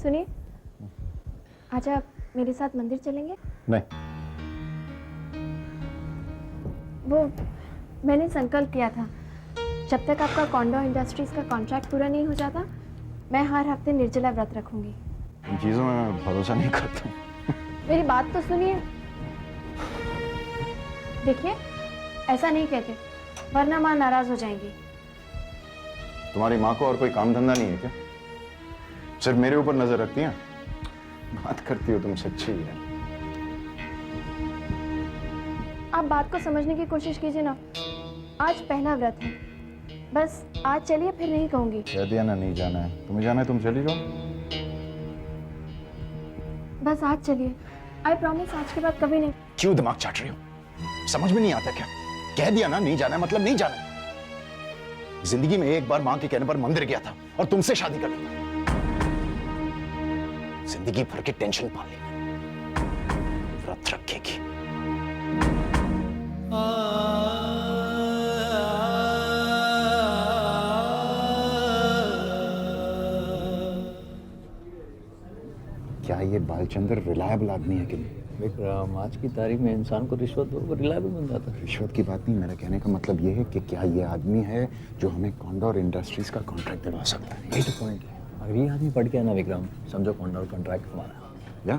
सुनिए, आज आप मेरे साथ मंदिर चलेंगे? नहीं। वो मैंने संकल्प किया था, जब तक आपका कॉन्डोर इंडस्ट्रीज का कॉन्ट्रैक्ट पूरा नहीं हो जाता, मैं हर हफ्ते निर्जला व्रत रखूंगी। इन चीजों में मैं भरोसा नहीं करता हूँ। मेरी बात तो सुनिए। देखिए, ऐसा नहीं कहते, वरना माँ नाराज हो जाएंगी। तुम्हारी माँ को और कोई काम धंधा नहीं है क्या? सिर्फ मेरे ऊपर नजर रखती है? बात करती हो तुम सच्ची है। आप बात को समझने की कोशिश कीजिए ना। आज पहला व्रत है, बस आज चलिए, फिर नहीं कहूंगी। कह दिया ना, नहीं जाना है। तुम्हें जाना है, तुम चली जाओ। बस आज चलिए, आई प्रॉमिस आज के बाद कभी नहीं। क्यों दिमाग चाट रही हो? समझ में नहीं आता क्या? कह दिया ना नहीं जाना है, मतलब नहीं जाना है। जिंदगी में एक बार मां के कहने पर मंदिर गया था और तुमसे शादी कर ली। जिंदगी भर की टेंशन पाल ली। व्रत रखेगी। क्या ये बालचंद्र रिलायबल आदमी है कि नहीं? विक्रम, आज की तारीख में इंसान को रिश्वत दो वो रिलायबल बन जाता है। रिश्वत की बात नहीं, मेरा कहने का मतलब ये है कि क्या ये आदमी है जो हमें कॉन्डोर इंडस्ट्रीज का कॉन्ट्रैक्ट दिलवा सकता है? यही तो पॉइंट है। अगर ये आदमी पढ़ के है ना विक्रम, समझो कॉन्डोर कॉन्ट्रैक्ट हमारा। या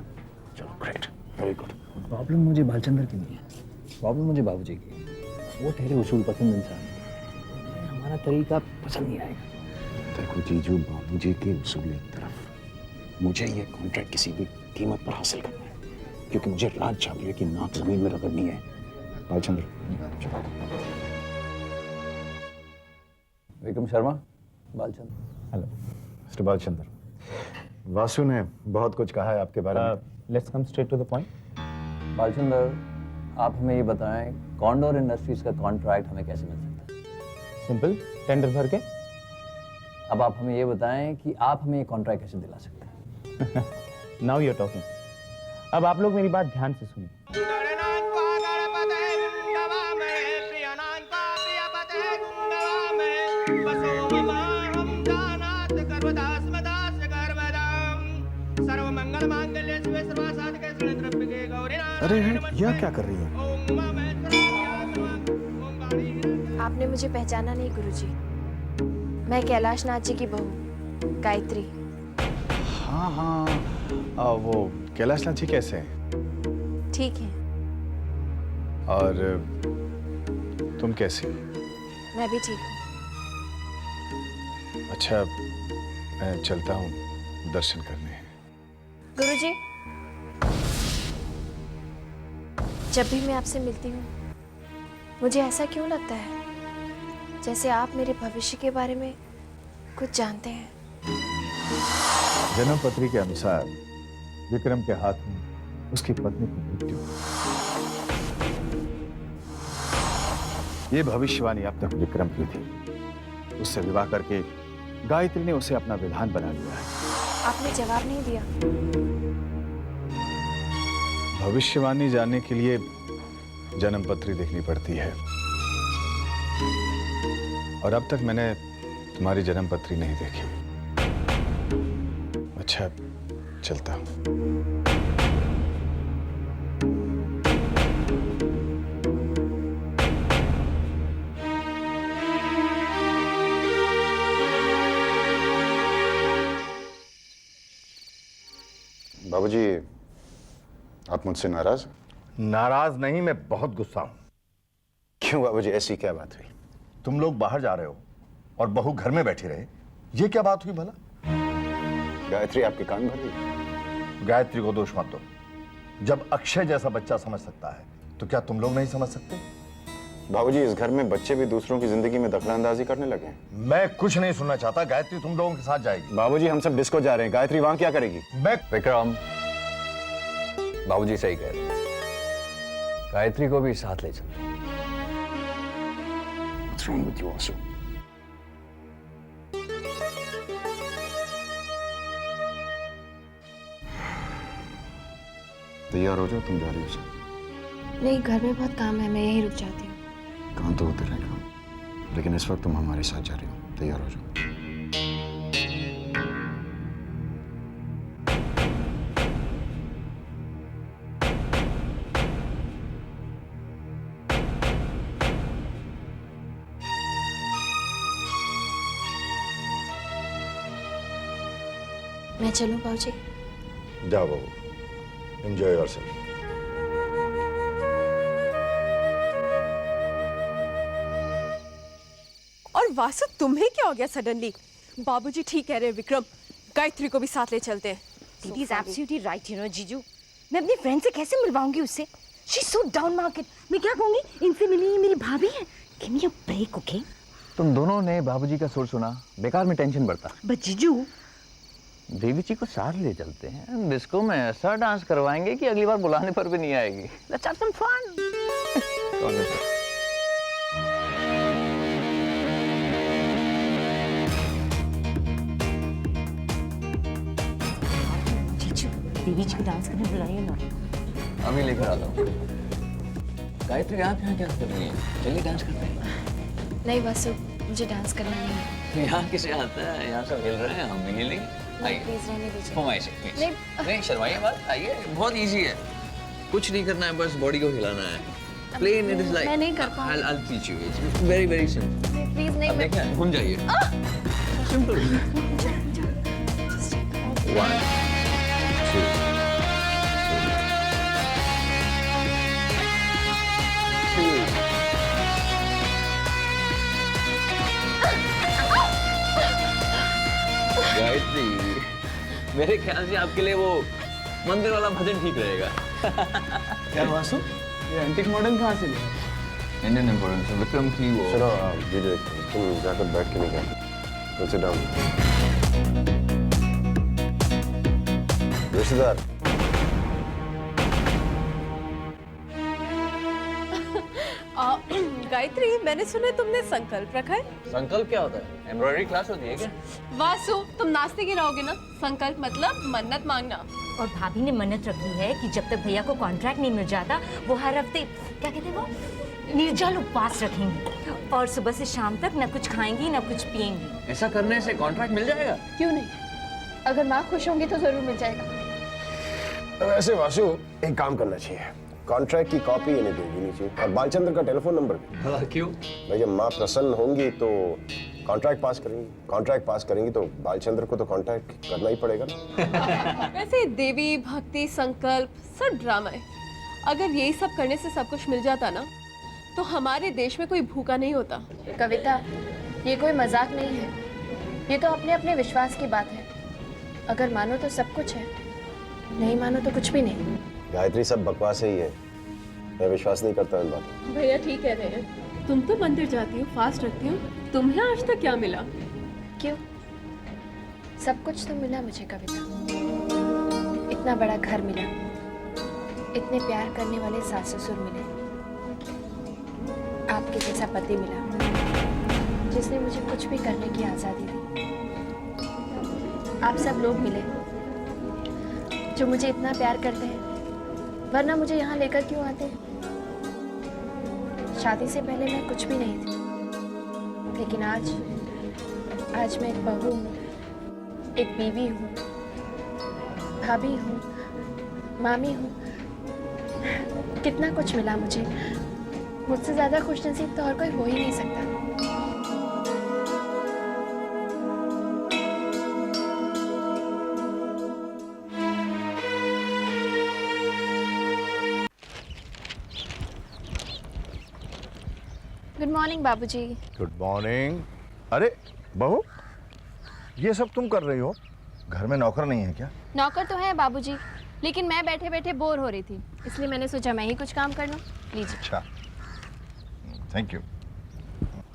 चलो, ग्रेट, वेरी गुड। प्रॉब्लम मुझे बालचंद्र की नहीं है, प्रॉब्लम मुझे बाबूजी की है। वो ठहरे उसूल पसंद इंसान है, हमारा तरीका पसंद नहीं आएगा। देखो जीजू, बाबूजी के उसूल एक तरफ, मुझे ये कॉन्ट्रैक्ट किसी भी कीमत पर हासिल करना है, क्योंकि मुझे रात जाग रही है कि नाक जमीन में रगड़नी है। बालचंद्र, चलो। विक्रम शर्मा, बालचंद्र। Hello mister Balchandra. वासु ने बहुत कुछ कहा है आपके बारे में। Let's come straight to the point. Balchandra, आप हमें ये बताएं, कॉन्डोर इंडस्ट्रीज का कॉन्ट्रैक्ट हमें कैसे मिल सकता है? सिंपल, टेंडर भर के। अब आप हमें ये बताएं कि आप हमें ये कॉन्ट्रैक्ट कैसे दिला सकते हैं? Now you are talking. अब आप लोग मेरी बात ध्यान से सुनिए। अरे यह क्या कर रही हो? आपने मुझे पहचाना नहीं गुरुजी, मैं कैलाश नाथ जी की बहू गायत्री। हाँ हाँ, वो कैलाश नाथ जी कैसे हैं? ठीक है, और तुम कैसी हो? मैं भी ठीक हूँ। अच्छा, मैं चलता हूँ दर्शन करने। गुरुजी, जब भी मैं आपसे मिलती हूँ, मुझे ऐसा क्यों लगता है जैसे आप मेरे भविष्य के बारे में कुछ जानते हैं। जन्म पत्री के अनुसार विक्रम के हाथ में उसकी पत्नी की मृत्यु। ये भविष्यवाणी अब तक विक्रम की थी। उससे विवाह करके गायत्री ने उसे अपना विधान बना लिया है। आपने जवाब नहीं दिया। भविष्यवाणी जानने के लिए जन्म पत्री देखनी पड़ती है, और अब तक मैंने तुम्हारी जन्म पत्री नहीं देखी। अच्छा, चलता हूं। बाबूजी, आप मुझसे नाराज? नाराज नहीं, मैं बहुत गुस्सा हूं। क्यों बाबूजी, ऐसी क्या बात हुई? तुम लोग बाहर जा रहे हो और बहू घर में बैठी रहे, ये क्या बात हुई भला? गायत्री आपके कान भर गई। गायत्री को दोष मत दो। जब अक्षय जैसा बच्चा समझ सकता है तो क्या तुम लोग नहीं समझ सकते? बाबूजी, इस घर में बच्चे भी दूसरों की जिंदगी में दखलंदाजी करने लगे हैं। मैं कुछ नहीं सुनना चाहता। गायत्री तुम लोगों के साथ जाएगी। बाबूजी, हम सब डिस्को जा रहे हैं, गायत्री वहां क्या करेगी? मैं विक्रम, बाबूजी सही कह रहे हैं, गायत्री को भी साथ ले चलते हैं। What's wrong with you also? तैयार हो जाओ, तुम जा रही हो सब। नहीं, घर में बहुत काम है, मैं यहीं रुक जाती हूँ। काम तो होते रहेगा, लेकिन इस वक्त तुम हमारे साथ जा रही हो। तैयार हो जाओ। मैं चलूं बाबूजी? जाओ बहू, एंजॉय योरसेल्फ। और वासु तुम्हें क्या हो गया सडनली? बाबूजी ठीक कह रहे हैं विक्रम, गायत्री को भी साथ ले चलते हैं। दीदी is absolutely right you know जीजू। मैं अपनी फ्रेंड से कैसे मिलवाऊंगी उससे? She is so down market. मैं क्या कहूंगी, इनसे मिली मेरी भाभी है। Give me a break okay? तुम दोनों ने बाबूजी का सुर सुना, बेकार में टेंशन बढ़ता। बट जीजू, देवी जी को साथ ले चलते हैं, डिस्को में ऐसा डांस करवाएंगे कि अगली बार बुलाने पर भी नहीं आएगी। Let's have some fun. जीजू देवी जी को डांस करने बुलाइए ना। अभी लेकर आता हूँ। गायत्री आप यहाँ क्या कर रही हैं? चलिए डांस करते हैं। नहीं वासु, मुझे डांस करना नहीं है। यहाँ किसे आता है? यहाँ सब हिल रहे हैं, हम भी हिलेंगे। आइए, प्लीज रहने दीजिए। फरमाइश है। नहीं शर्माइए मत, आइए, बहुत इजी है। कुछ नहीं करना है, बस बॉडी को हिलाना है। प्लेन इट इज लाइक मैं नहीं कर पाऊंगी। I'll teach you. It's very very simple. Please नहीं। अब देखिए, घूम जाइए। सिंपल। 1 2 गायत्री, मेरे ख्याल से आपके लिए वो मंदिर वाला भजन ठीक रहेगा। क्या वासु, ये एंटिक मॉडर्न कहाँ से लिया? इंडियन इम्पोर्टेंस विक्रम की वो। चलो जीजू, तुम जाकर बैठ के निकल। Sit down. रिश्तेदार, गायत्री, मैंने सुना है तुमने संकल्प रखा है। संकल्प क्या होता है? एम्ब्रॉयडरी क्लास होती है क्या? वासु, तुम नाश्ते की रहोगे ना? संकल्प मतलब मन्नत मांगना। और भाभी ने मन्नत रखी है कि जब तक भैया को कॉन्ट्रैक्ट नहीं मिल जाता वो हर हफ्ते क्या कहते हैं वो निर्जल उपवास रखेंगी और सुबह से शाम तक न कुछ खाएंगी न कुछ पिएंगी। ऐसा करने से कॉन्ट्रैक्ट मिल जाएगा? क्यों नहीं? अगर माँ खुश होंगी तो जरूर मिल जाएगा। वैसे वासु, एक काम करना चाहिए, कॉन्ट्रैक्ट की कॉपी इन्हें दे देनी चाहिए और बालचंद्र का टेलीफोन नंबर भी। क्यों? भाई जब माँ प्रसन्न होंगी तो कॉन्ट्रैक्ट पास करेंगी, कॉन्ट्रैक्ट पास करेंगी तो बालचंद्र को तो कॉन्ट्रैक्ट करना ही पड़ेगा ना। वैसे देवी भक्ति संकल्प सब ड्रामा है। अगर यही सब करने से सब कुछ मिल जाता ना तो हमारे देश में कोई भूखा नहीं होता। कविता, ये कोई मजाक नहीं है, ये तो अपने अपने विश्वास की बात है। अगर मानो तो सब कुछ है, नहीं मानो तो कुछ भी नहीं। गायत्री, सब बकवास ही है, मैं विश्वास नहीं करता इन बातों। भैया ठीक कह रहे हैं। तुम तो मंदिर जाती हो, फास्ट रखती हो, तुम्हें आज तक क्या मिला? क्यों? सब कुछ तो मिला मुझे कविता। इतना बड़ा घर मिला, इतने प्यार करने वाले सास ससुर मिले, आपके जैसा पति मिला जिसने मुझे कुछ भी करने की आज़ादी दी। आप सब लोग मिले जो मुझे इतना प्यार करते हैं, वरना मुझे यहाँ लेकर क्यों आते? शादी से पहले मैं कुछ भी नहीं थी, लेकिन आज मैं एक बहू हूँ, एक बीवी हूँ, भाभी हूँ, मामी हूँ। कितना कुछ मिला मुझे, मुझसे ज़्यादा खुशनसीब तो और कोई हो ही नहीं सकता। गुड मॉर्निंग बाबूजी। Good morning. अरे बहू, ये सब तुम कर रही हो? घर में नौकर नहीं है क्या? नौकर तो है बाबूजी, लेकिन मैं बैठे बैठे बोर हो रही थी, इसलिए मैंने सोचा मैं ही कुछ काम कर लूं। लीजिए। अच्छा, थैंक यू।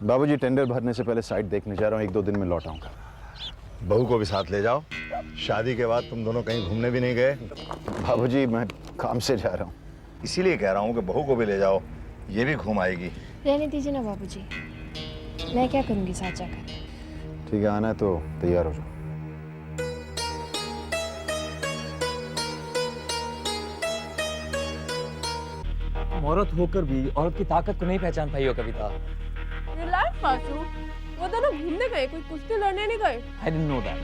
बाबूजी, टेंडर भरने से पहले साइट देखने जा रहा हूँ, 1-2 दिन में लौट आऊंगा। बहू को भी साथ ले जाओ। शादी के बाद तुम दोनों कहीं घूमने भी नहीं गए। बाबूजी, मैं काम से जा रहा हूँ। इसीलिए कह रहा हूँ कि बहू को भी ले जाओ, ये भी घूम आएगी। रहने दीजिए ना बाबूजी, मैं क्या करूँगी साथ जाकर। ठीक है, आना है तो तैयार हो जाओ। औरत होकर भी औरत की ताकत को नहीं पहचान पाई हो कविता। रिलैक्स वासु, वो दोनों घूमने गए, कोई कुश्ती लड़ने नहीं गए। I didn't know that.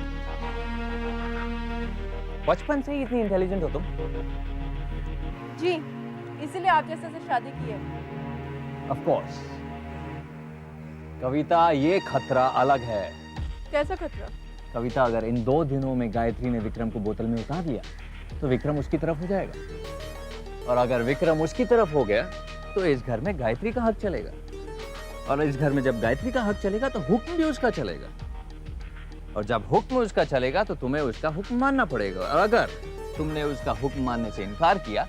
बचपन से ही इतनी इंटेलिजेंट हो तुम? जी, इसीलिए आप जैसे से शादी की है। Of course. कविता, ये खतरा अलग है। कैसा खतरा? कविता, अगर इन 2 दिनों में गायत्री ने विक्रम को बोतल में उतार लिया तो विक्रम उसकी तरफ हो जाएगा, और अगर विक्रम उसकी तरफ हो गया तो इस घर में गायत्री का हक चलेगा, और इस घर में जब गायत्री का हक चलेगा तो हुक्म भी उसका चलेगा, और जब हुक्म उसका चलेगा तो तुम्हें उसका हुक्म मानना पड़ेगा, और अगर तुमने उसका हुक्म मानने से इनकार किया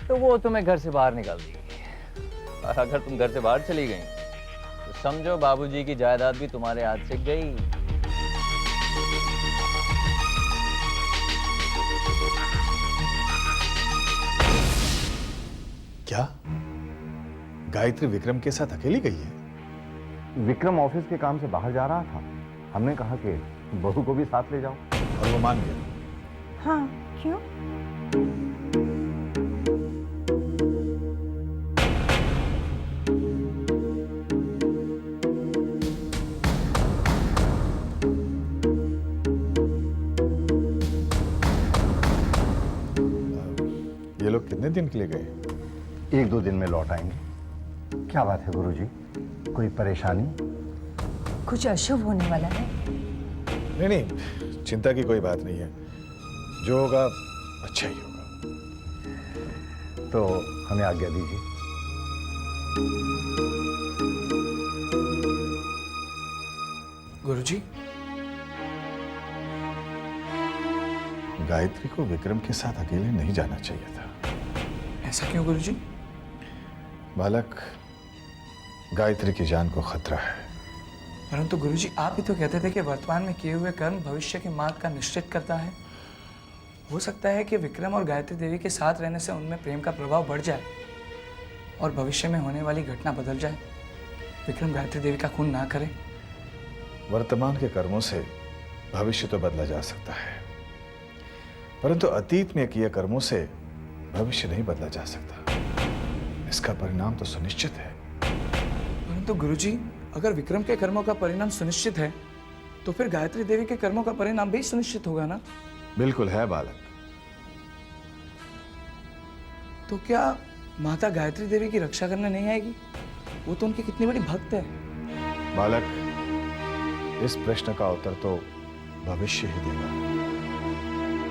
तो वो तुम्हें घर से बाहर निकाल देगी, और अगर तुम घर से बाहर चली गई तो समझो बाबूजी की जायदाद भी तुम्हारे हाथ से गई। क्या गायत्री विक्रम के साथ अकेली गई है? विक्रम ऑफिस के काम से बाहर जा रहा था, हमने कहा कि बहू को भी साथ ले जाओ, और वो मान गया? हाँ, क्यों? ये लोग कितने दिन के लिए गए? 1-2 दिन में लौट आएंगे। क्या बात है गुरुजी, कोई परेशानी? कुछ अशुभ होने वाला है? नहीं नहीं, चिंता की कोई बात नहीं है, जो होगा अच्छा ही होगा। तो हमें आज्ञा दीजिए। गुरुजी, गायत्री को विक्रम के साथ अकेले नहीं जाना चाहिए था। ऐसा क्यों गुरुजी? बालक, गायत्री की जान को खतरा है। परंतु गुरुजी, आप ही तो कहते थे कि वर्तमान में किए हुए कर्म भविष्य के मार्ग का निश्चित करता है। हो सकता है कि विक्रम और गायत्री देवी के साथ रहने से उनमें प्रेम का प्रभाव बढ़ जाए और भविष्य में होने वाली घटना बदल जाए। विक्रम गायत्री देवी का खून ना करे। वर्तमान के कर्मों से भविष्य तो बदला जा सकता है, परंतु अतीत में किए कर्मों से भविष्य नहीं बदला जा सकता। इसका परिणाम तो सुनिश्चित है। परंतु गुरुजी, अगर विक्रम के कर्मों का परिणाम सुनिश्चित है तो फिर गायत्री देवी के कर्मों का परिणाम भी सुनिश्चित होगा ना? बिल्कुल है बालक। तो क्या माता गायत्री देवी की रक्षा करने नहीं आएगी? वो तो उनकी कितनी बड़ी भक्त है। बालक, इस प्रश्न का उत्तर तो भविष्य ही देगा।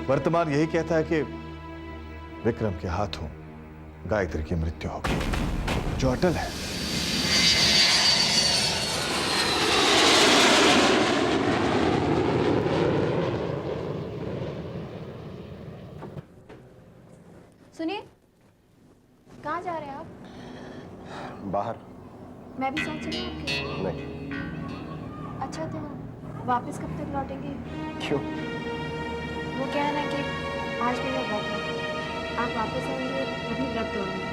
वर्तमान यही कहता है कि विक्रम के हाथों गायत्री की मृत्यु होगी, जो अटल है। सुनिए, कहाँ जा रहे हैं आप? बाहर। मैं भी साथ चलूं आपके? नहीं। अच्छा, तो वापस कब तक लौटेंगे? क्यों? वो क्या है ना कि आज मेरा व्रत है, आप वापस आएंगे तभी व्रत तोड़ेंगे।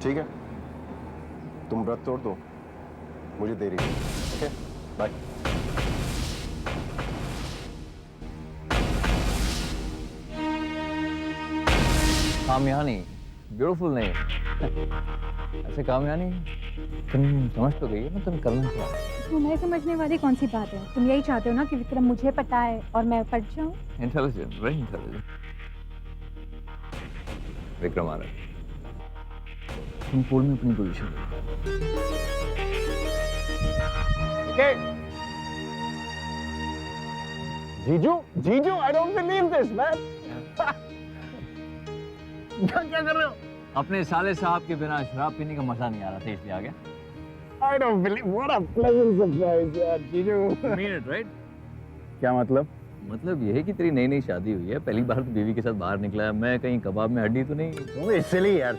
ठीक है, तुम व्रत तोड़ दो, मुझे देरी है। Okay, bye. Kamayani, beautiful name. ऐसे कामयानी, तुम समझ तो गई है ना तुम करना क्या है? तुम्हें समझने वाली कौन सी बात है? तुम यही चाहते हो ना कि विक्रम मुझे पटाए और मैं पट जाऊं? Intelligent, very intelligent. विक्रम आ रहा है, तुम पूल में अपनी पोजीशन। जीजू, I don't believe this, man. क्या कर रहे हो? अपने साले साहब के बिना शराब पीने का मजा नहीं आ रहा था, इसलिए आ गया। I don't believe. What a pleasant surprise, यार, जीजू। Mean it, right? क्या मतलब? मतलब ये है कि तेरी नई नई शादी हुई है, पहली बार तो बीवी के साथ बाहर निकला है, मैं कहीं कबाब में हड्डी तो नहीं? तुम इसलिए यार,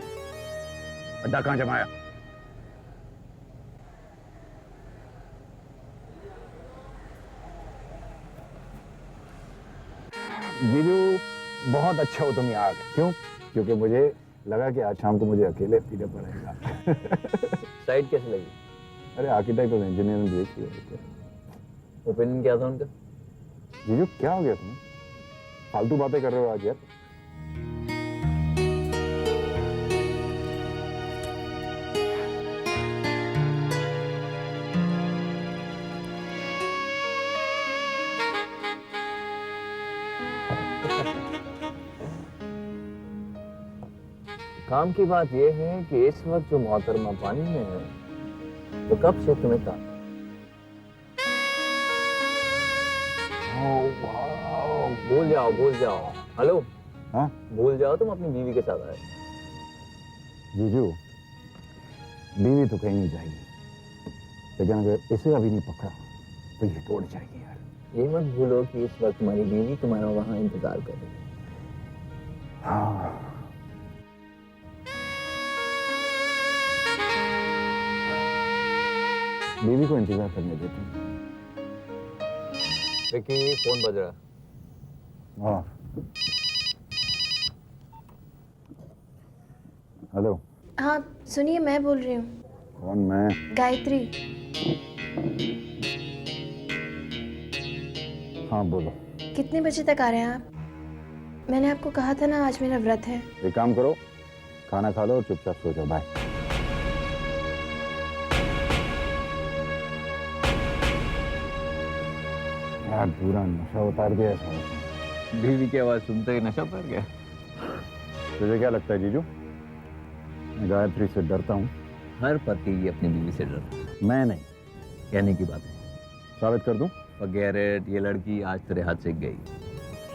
अड्डा कहाँ जमाया? जीजू, बहुत अच्छा हो तुम यहाँ आ गए। क्यों? क्योंकि मुझे लगा कि आज शाम को मुझे अकेले पीना पड़ेगा। साइड कैसे लगी? अरे आर्किटेक्ट और इंजीनियर ने देखी है। ओपिनियन क्या था उनका? जीजू, क्या हो गया तुम्हें? फालतू बातें कर रहे हो आज यार। काम की बात यह है कि इस वक्त जो मोहतरमा पानी में है, तो कब से तुम्हें काम? भूल जाओ। हेलो, हाँ भूल जाओ तुम अपनी बीवी के साथ आए। जीजू, बीवी तो कहीं नहीं जाएगी, लेकिन अगर इसे अभी नहीं पकड़ा तो ये तोड़ जाएगी यार। ये मत भूलो कि इस वक्त तुम्हारी बीवी तुम्हारा वहां इंतजार कर रही है। हाँ, बीवी को इंतजार करने देती हूँ। विक्की, फोन बज रहा। हाँ, हेलो। हाँ सुनिए, मैं बोल रही हूँ। कौन? मैं? गायत्री। हाँ बोलो। कितने बजे तक आ रहे हैं आप? मैंने आपको कहा था ना, आज मेरा व्रत है। एक काम करो, खाना खा लो और चुपचाप सो जाओ। बाय। यार पूरा नशा उतार दिया है। बीवी की आवाज सुनते ही नशा उतर गया। तुझे क्या लगता है जीजू, मैं गायत्री से डरता हूँ? हर पति अपनी बीवी से डरता है। मैं नहीं। कहने की बात है। साबित कर दूं? Forget it, ये लड़की आज तेरे हाथ से गई।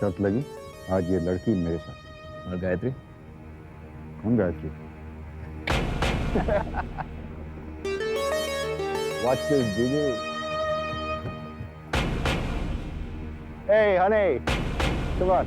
शर्त लगी, आज ये लड़की मेरे साथ। और गायत्री? कौन गायत्री? Watch this, जीजू। Hey, honey, come on.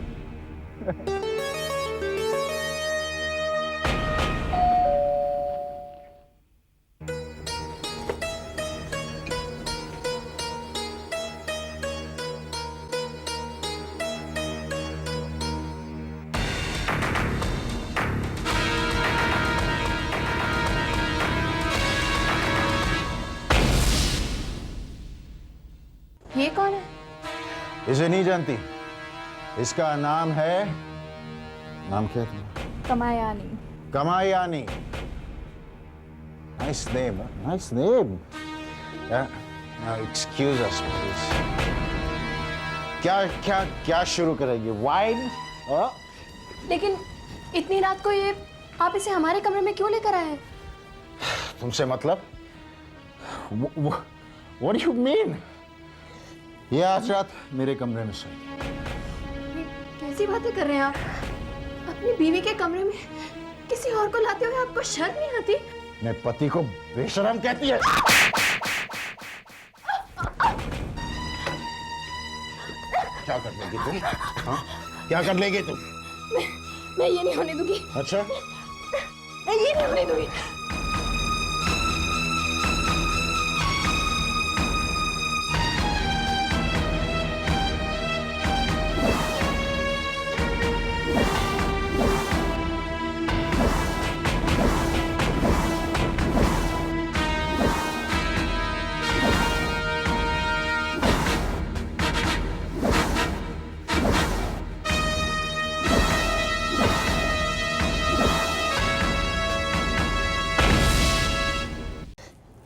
ये कौन है? इसे नहीं जानती? इसका नाम है, नाम क्या है? Kamayani. Kamayani. Nice name, nice name. Excuse us please. क्या क्या क्या शुरू करेंगे? वाइन? लेकिन इतनी रात को ये आप इसे हमारे कमरे में क्यों लेकर आए हैं? तुमसे मतलब? What do you mean? ये आज रात मेरे कमरे में सोएगी। ये कैसी बातें कर रहे हैं आप? अपनी बीवी के कमरे में किसी और को लाते हुए आपको शर्म नहीं आती? मैं पति को बेशरम कहती है? क्या कर लेगी तुम? हाँ? क्या कर लेगी तुम? मैं ये नहीं होने दूंगी। अच्छा? मैं ये नहीं होने दूंगी।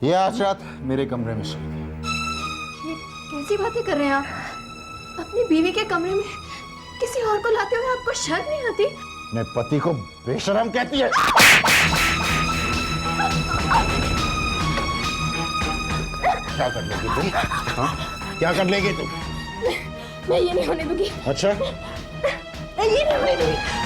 ये आज रात मेरे कमरे में सोएगी। ये कैसी बातें कर रहे हैं आप? अपनी बीवी के कमरे में किसी और को लाते हुए आपको शर्म नहीं आती? मैं पति को बेशरम कहती है? क्या कर लेगी तुम? हाँ? क्या कर लेगी तुम? मैं ये नहीं होने दूंगी। अच्छा? मैं ये नहीं होने दूंगी।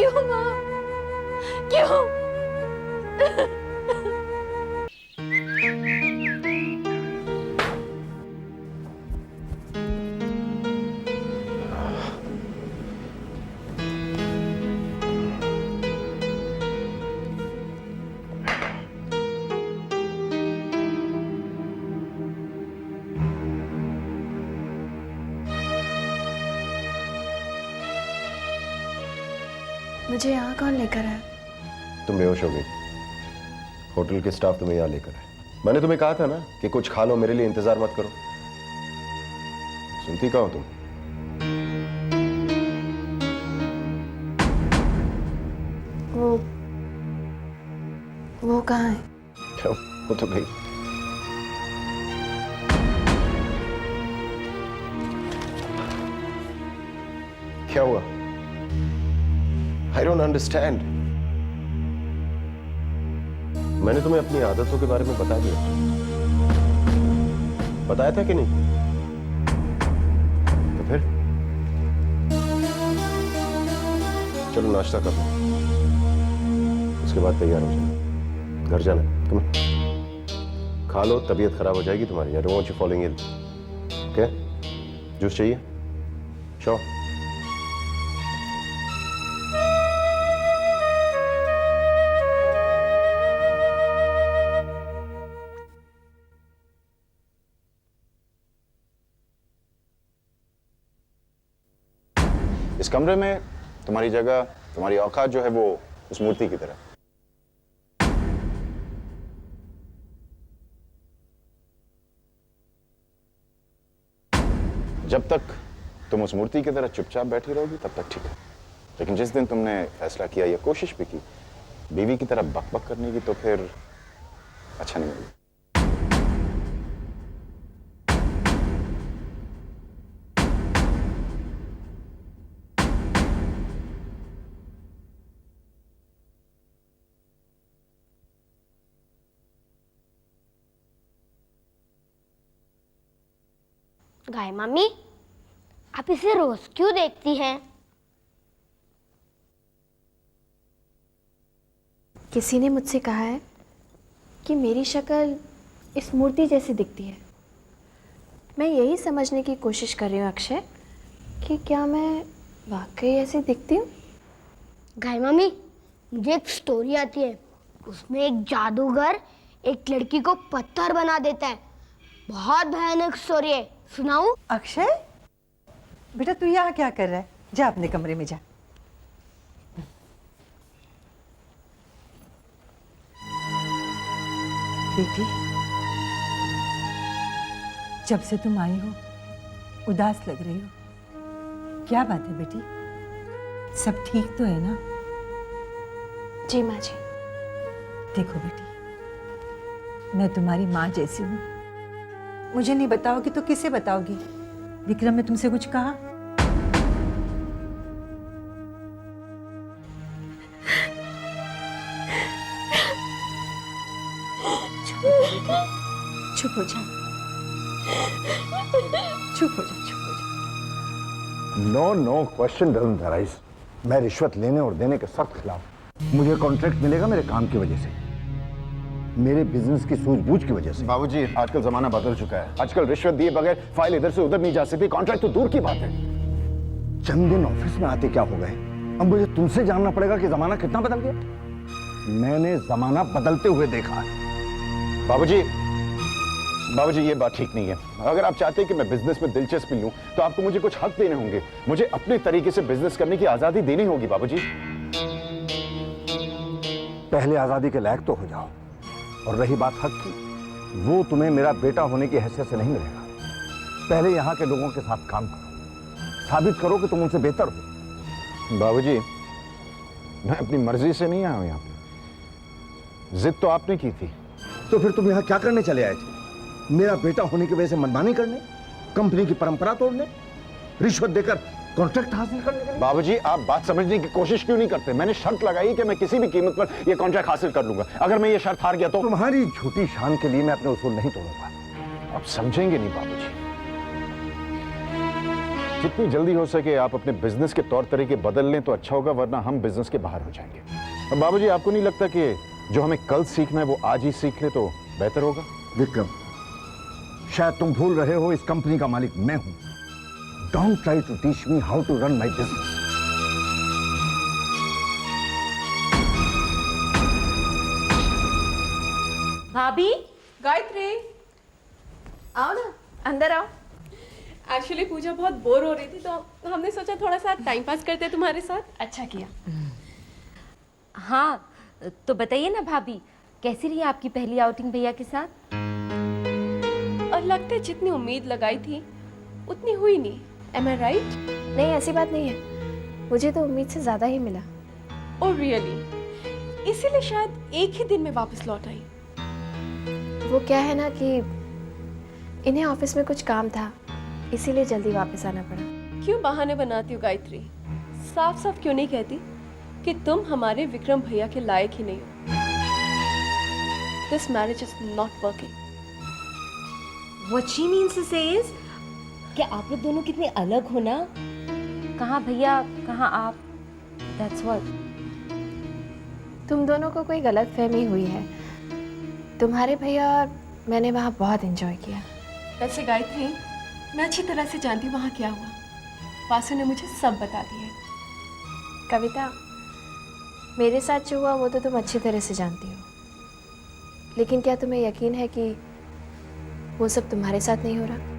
क्यों माँ, क्यों? मुझे यहाँ कौन लेकर आया? तुम बेहोश हो गई। होटल के स्टाफ तुम्हें यहाँ लेकर आए। मैंने तुम्हें कहा था ना कि कुछ खा लो, मेरे लिए इंतजार मत करो। सुनती कहाँ हो तुम? वो कहाँ है? क्या वो तो गई। क्या हुआ? I don't understand. मैंने तुम्हें अपनी आदतों के बारे में बता दिया। बताया था कि नहीं? तो फिर चलो नाश्ता कर लो, उसके बाद तैयार हो जाना, घर जाना। तुम खा लो, तबीयत खराब हो जाएगी तुम्हारी। I don't want you falling ill. Okay? Juice चाहिए? Sure. इस कमरे में तुम्हारी जगह, तुम्हारी औकात जो है वो उस मूर्ति की तरह। जब तक तुम उस मूर्ति की तरह चुपचाप बैठी रहोगी तब तक ठीक है, लेकिन जिस दिन तुमने फैसला किया या कोशिश भी की बीवी की तरह बक-बक करने की, तो फिर अच्छा नहीं लगेगा। गाय मम्मी, आप इसे रोज क्यों देखती हैं? किसी ने मुझसे कहा है कि मेरी शक्ल इस मूर्ति जैसी दिखती है। मैं यही समझने की कोशिश कर रही हूँ अक्षय कि क्या मैं वाकई ऐसी दिखती हूँ। गाय मम्मी, मुझे एक स्टोरी आती है। उसमें एक जादूगर एक लड़की को पत्थर बना देता है। बहुत भयानक स्टोरी है, सुनाऊं? अक्षय, बेटा तू यहाँ क्या कर रहा है? जा अपने कमरे में जा। बेटी, जब से तुम आई हो उदास लग रही हो, क्या बात है बेटी? सब ठीक तो है ना? जी माँ जी। देखो बेटी, मैं तुम्हारी माँ जैसी हूँ। मुझे नहीं बताओगी तो किसे बताओगी? विक्रम ने तुमसे कुछ कहा? चुप हो जा, चुप हो जा, चुप हो जा। No question doesn't arise. मैं रिश्वत लेने और देने के सख्त खिलाफ। मुझे कॉन्ट्रैक्ट मिलेगा मेरे काम की वजह से, मेरे बिजनेस की सूझबूझ की वजह से। बाबूजी, आजकल जमाना बदल चुका है। आजकल रिश्वत दिए बगैर फाइल इधर से उधर नहीं जा सकती, कॉन्ट्रैक्ट तो दूर की बात है। चंद दिन ऑफिस में आते क्या हो गए, अब मुझे तुमसे जानना पड़ेगा कि जमाना कितना बदल गया। मैंने जमाना बदलते हुए देखा है। बाबूजी ये बात ठीक नहीं है। अगर आप चाहते हैं कि मैं बिजनेस में दिलचस्पी लूं तो आपको मुझे कुछ हक देने होंगे। मुझे अपने तरीके से बिजनेस करने की आजादी देनी होगी बाबूजी। पहले आजादी के लायक तो हो जाओ, और रही बात हक की, वो तुम्हें मेरा बेटा होने की हैसियत से नहीं मिलेगा। पहले यहाँ के लोगों के साथ काम करो, साबित करो कि तुम उनसे बेहतर हो। बाबूजी, मैं अपनी मर्जी से नहीं आया हूं यहाँ पे, जिद तो आपने की थी। तो फिर तुम यहाँ क्या करने चले आए थे? मेरा बेटा होने की वजह से मनमानी करने, कंपनी की परंपरा तोड़ने, रिश्वत देकर कॉन्ट्रैक्ट हासिल करने के लिए? बाबूजी, आप बात समझने की कोशिश क्यों नहीं करते? मैंने शर्त लगाई कि मैं किसी भी कीमत पर यह कॉन्ट्रैक्ट हासिल कर लूंगा। अगर मैं ये शर्त हार गया तो तुम्हारी झूठी शान के लिए मैं अपने उसूल नहीं तोड़ूंगा। आप समझेंगे नहीं बाबूजी। जितनी जल्दी हो सके आप अपने बिजनेस के तौर तरीके बदल लें तो अच्छा होगा, वरना हम बिजनेस के बाहर हो जाएंगे। और बाबूजी, आपको नहीं लगता कि जो हमें कल सीखना है वो आज ही सीख ले तो बेहतर होगा? विक्रम, शायद तुम भूल रहे हो, इस कंपनी का मालिक मैं हूं। Don't try to teach me how to run my business. भाभी, गायत्री, आओ ना, अंदर आओ। एक्चुअली पूजा बहुत बोर हो रही थी तो हमने सोचा थोड़ा सा टाइम पास करते तुम्हारे साथ। अच्छा किया। हाँ तो बताइए ना भाभी, कैसी रही आपकी पहली आउटिंग भैया के साथ? और लगता है जितनी उम्मीद लगाई थी उतनी हुई नहीं। Am I right? नहीं, ऐसी बात नहीं है, मुझे तो उम्मीद से ज़्यादा ही मिला। Oh really? इसीलिए शायद एक ही दिन में वापस लौट आई। वो क्या है ना कि इन्हें ऑफिस में कुछ काम था, इसीलिए जल्दी वापस आना पड़ा। क्यों बहाने बनाती हो गायत्री? साफ साफ क्यों नहीं कहती कि तुम हमारे विक्रम भैया के लायक ही नहीं हो? This marriage is not working. What she means to say is कि आप लोग दोनों कितने अलग हो ना, कहाँ भैया कहाँ आप, that's what। तुम दोनों को कोई गलतफहमी हुई है। तुम्हारे भैया और मैंने वहाँ बहुत एंजॉय किया। वैसे गायत्री, मैं अच्छी तरह से जानती हूँ वहाँ क्या हुआ। वासु ने मुझे सब बता दिया। कविता, मेरे साथ जो हुआ वो तो तुम अच्छी तरह से जानती हो, लेकिन क्या तुम्हें यकीन है कि वो सब तुम्हारे साथ नहीं हो रहा?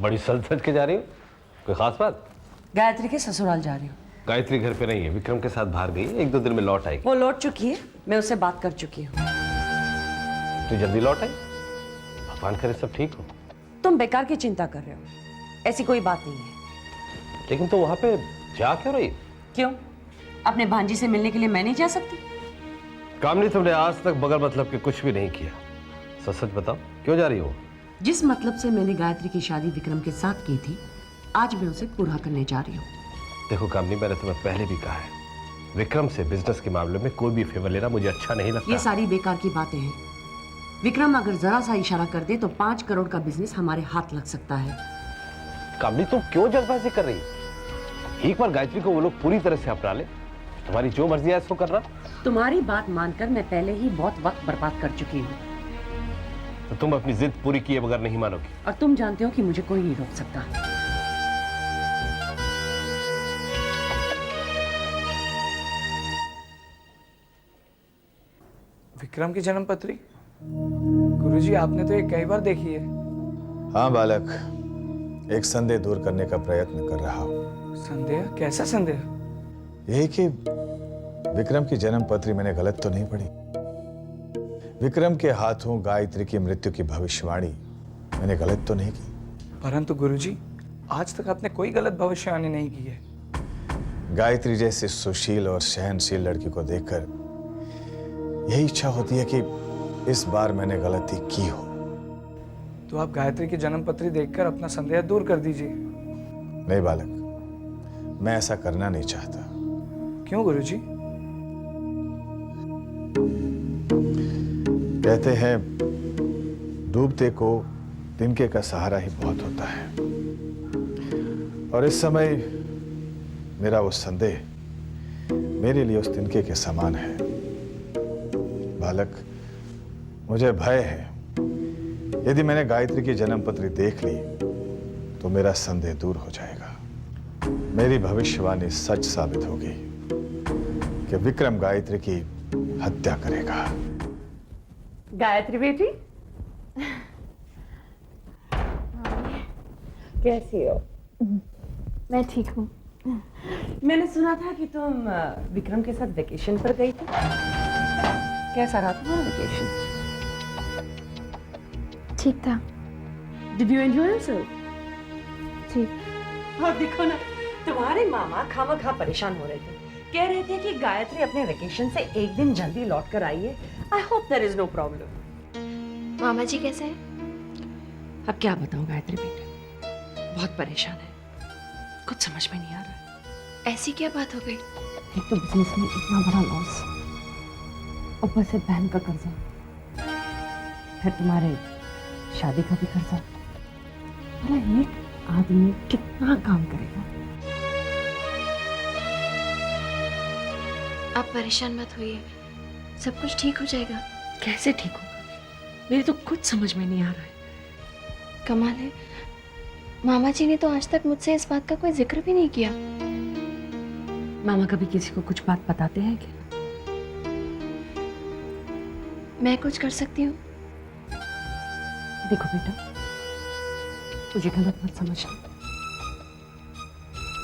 बड़ी सज के जा रही हो, कोई खास बात? गायत्री के ससुराल जा रही हूँ। गायत्री घर पे नहीं है, विक्रम के साथ बाहर गई, एक दो दिन में लौट आएगी। वो लौट चुकी है, मैं उससे बात कर चुकी हूँ। तू जल्दी लौट आई, भगवान करे सब ठीक हो। तुम बेकार की चिंता कर रहे हो, ऐसी कोई बात नहीं है। लेकिन तू वहां पे जा क्यों रही? क्यों? अपने भांजी से मिलने के लिए मैं नहीं जा सकती? कामनी, तुमने आज तक बगैर मतलब के कुछ भी नहीं किया। सच सच बताओ, क्यों जा रही हो? जिस मतलब से मैंने गायत्री की शादी विक्रम के साथ की थी, आज मैं उसे पूरा करने जा रही हूँ। देखो कामनी, मैंने तुम्हें पहले भी कहा है, विक्रम से बिजनेस के मामले में कोई भी फेवर लेना मुझे अच्छा नहीं लगता। ये सारी बेकार की बातें हैं। विक्रम अगर जरा सा इशारा कर दे तो 5 करोड़ का बिजनेस हमारे हाथ लग सकता है। कामनी, तुम क्यों जल्दबाजी कर रही हो? एक बार गायत्री को वो लोग पूरी तरह से अपना ले, तुम्हारी जो मर्जी है उसको करना। तुम्हारी बात मानकर मैं पहले ही बहुत वक्त बर्बाद कर चुकी हूँ। तो तुम अपनी जिद पूरी किए बगैर नहीं मानोगी। और तुम जानते हो कि मुझे कोई नहीं रोक सकता। विक्रम की जन्म पत्री? गुरुजी, आपने तो ये कई बार देखी है। हाँ बालक, एक संदेह दूर करने का प्रयत्न कर रहा हूँ। संदेह? कैसा संदेह? यही कि विक्रम की जन्म पत्री मैंने गलत तो नहीं पढ़ी। विक्रम के हाथों गायत्री की मृत्यु की भविष्यवाणी मैंने गलत तो नहीं की। परंतु गुरुजी, आज तक आपने कोई गलत भविष्यवाणी नहीं की है। गायत्री जैसी सुशील और सहनशील लड़की को देखकर यही इच्छा होती है कि इस बार मैंने गलती की हो। तो आप गायत्री की जन्म पत्री देखकर अपना संदेह दूर कर दीजिए। नहीं बालक, मैं ऐसा करना नहीं चाहता। क्यों गुरुजी? कहते हैं डूबते को तिनके का सहारा ही बहुत होता है, और इस समय मेरा वो संदेह मेरे लिए उस तिनके के समान है। बालक, मुझे भय है यदि मैंने गायत्री की जन्म पत्री देख ली तो मेरा संदेह दूर हो जाएगा। मेरी भविष्यवाणी सच साबित होगी कि विक्रम गायत्री की हत्या करेगा। गायत्री बेटी, कैसी हो? मैं ठीक हूँ। मैंने सुना था कि तुम विक्रम के साथ वेकेशन पर गई थी। कैसा रहा तुम्हारा वेकेशन? ठीक था। Did you enjoy yourself? जी। और देखो ना, तुम्हारे मामा खामखा परेशान हो रहे थे, कह रहे थे कि गायत्री अपने वेकेशन से एक दिन जल्दी लौट कर आई है। I hope there is no problem. मामा जी कैसे हैं? अब क्या बताऊं गायत्री बेटे, बहुत परेशान है, कुछ समझ में नहीं आ रहा है। ऐसी क्या बात हो गई? एक तो बिजनेस में इतना बड़ा लॉस, ऊपर से बहन का कर्जा, फिर तुम्हारे शादी का भी कर्जा। अरे एक आदमी कितना काम करेगा? आप परेशान मत होइए, सब कुछ ठीक हो जाएगा। कैसे ठीक होगा? मेरी तो कुछ समझ में नहीं आ रहा है। कमाल है, मामा जी ने तो आज तक मुझसे इस बात का कोई जिक्र भी नहीं किया। मामा कभी किसी को कुछ बात बताते हैं क्या? मैं कुछ कर सकती हूँ? देखो बेटा, मुझे गलत मत समझना,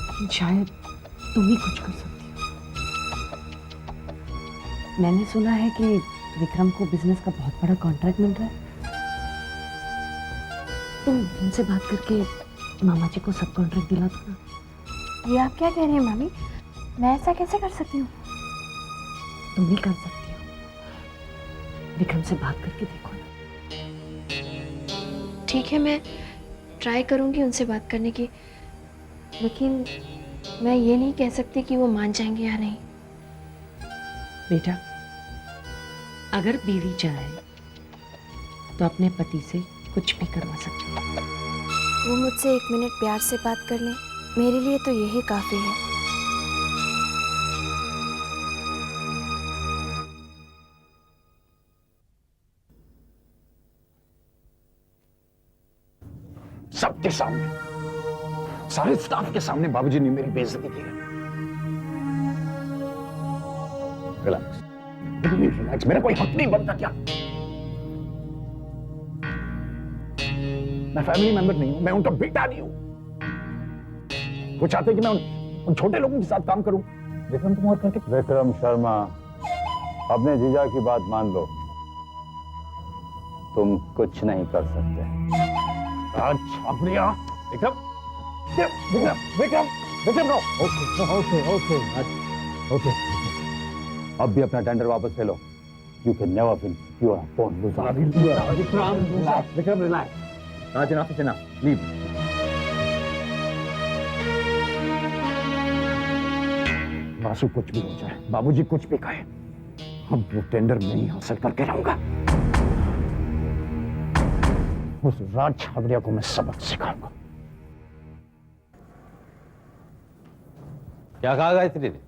लेकिन शायद तुम ही कुछ कर सकती हो। मैंने सुना है कि विक्रम को बिजनेस का बहुत बड़ा कॉन्ट्रैक्ट मिल रहा है। तुम उनसे बात करके मामा जी को सब कॉन्ट्रैक्ट दिला दो ना। ये आप क्या कह रही हैं मामी? मैं ऐसा कैसे कर सकती हूँ? तुम भी कर सकती हो, विक्रम से बात करके देखो ना। ठीक है, मैं ट्राई करूँगी उनसे बात करने की, लेकिन मैं ये नहीं कह सकती कि वो मान जाएंगे या नहीं। बेटा, अगर बीवी चाहे तो अपने पति से कुछ भी करवा सकती है। वो मुझसे 1 मिनट प्यार से बात कर लें, मेरे लिए तो यही काफी है। सबके सामने, सारे स्टाफ के सामने बाबूजी ने मेरी बेइज्जती की है। रिलैक्स, रिलैक्स, मेरा कोई हक नहीं बनता क्या? मैं फैमिली मेंबर नहीं हूं, मैं उनका बेटा नहीं हूं। वो चाहते कि मैं उन छोटे लोगों के साथ काम करूं। विक्रम तुम और करके। विक्रम शर्मा, अपने जीजा की बात मान लो, तुम कुछ नहीं कर सकते। अच्छा Priya, Vikram, Vikram, Vikram, Vikram, okay, okay, okay, okay. अब भी अपना टेंडर वापस ले लो। You can never win. You are a born loser. Vikram, relax. Raj, enough is enough. Leave. Vasu कुछ भी हो जाए, बाबूजी कुछ भी कहे, अब वो टेंडर मैं ही हासिल करके रहूंगा। उस राज छाबड़िया को मैं सबक सिखाऊंगा। क्या कहा गायत्री ने?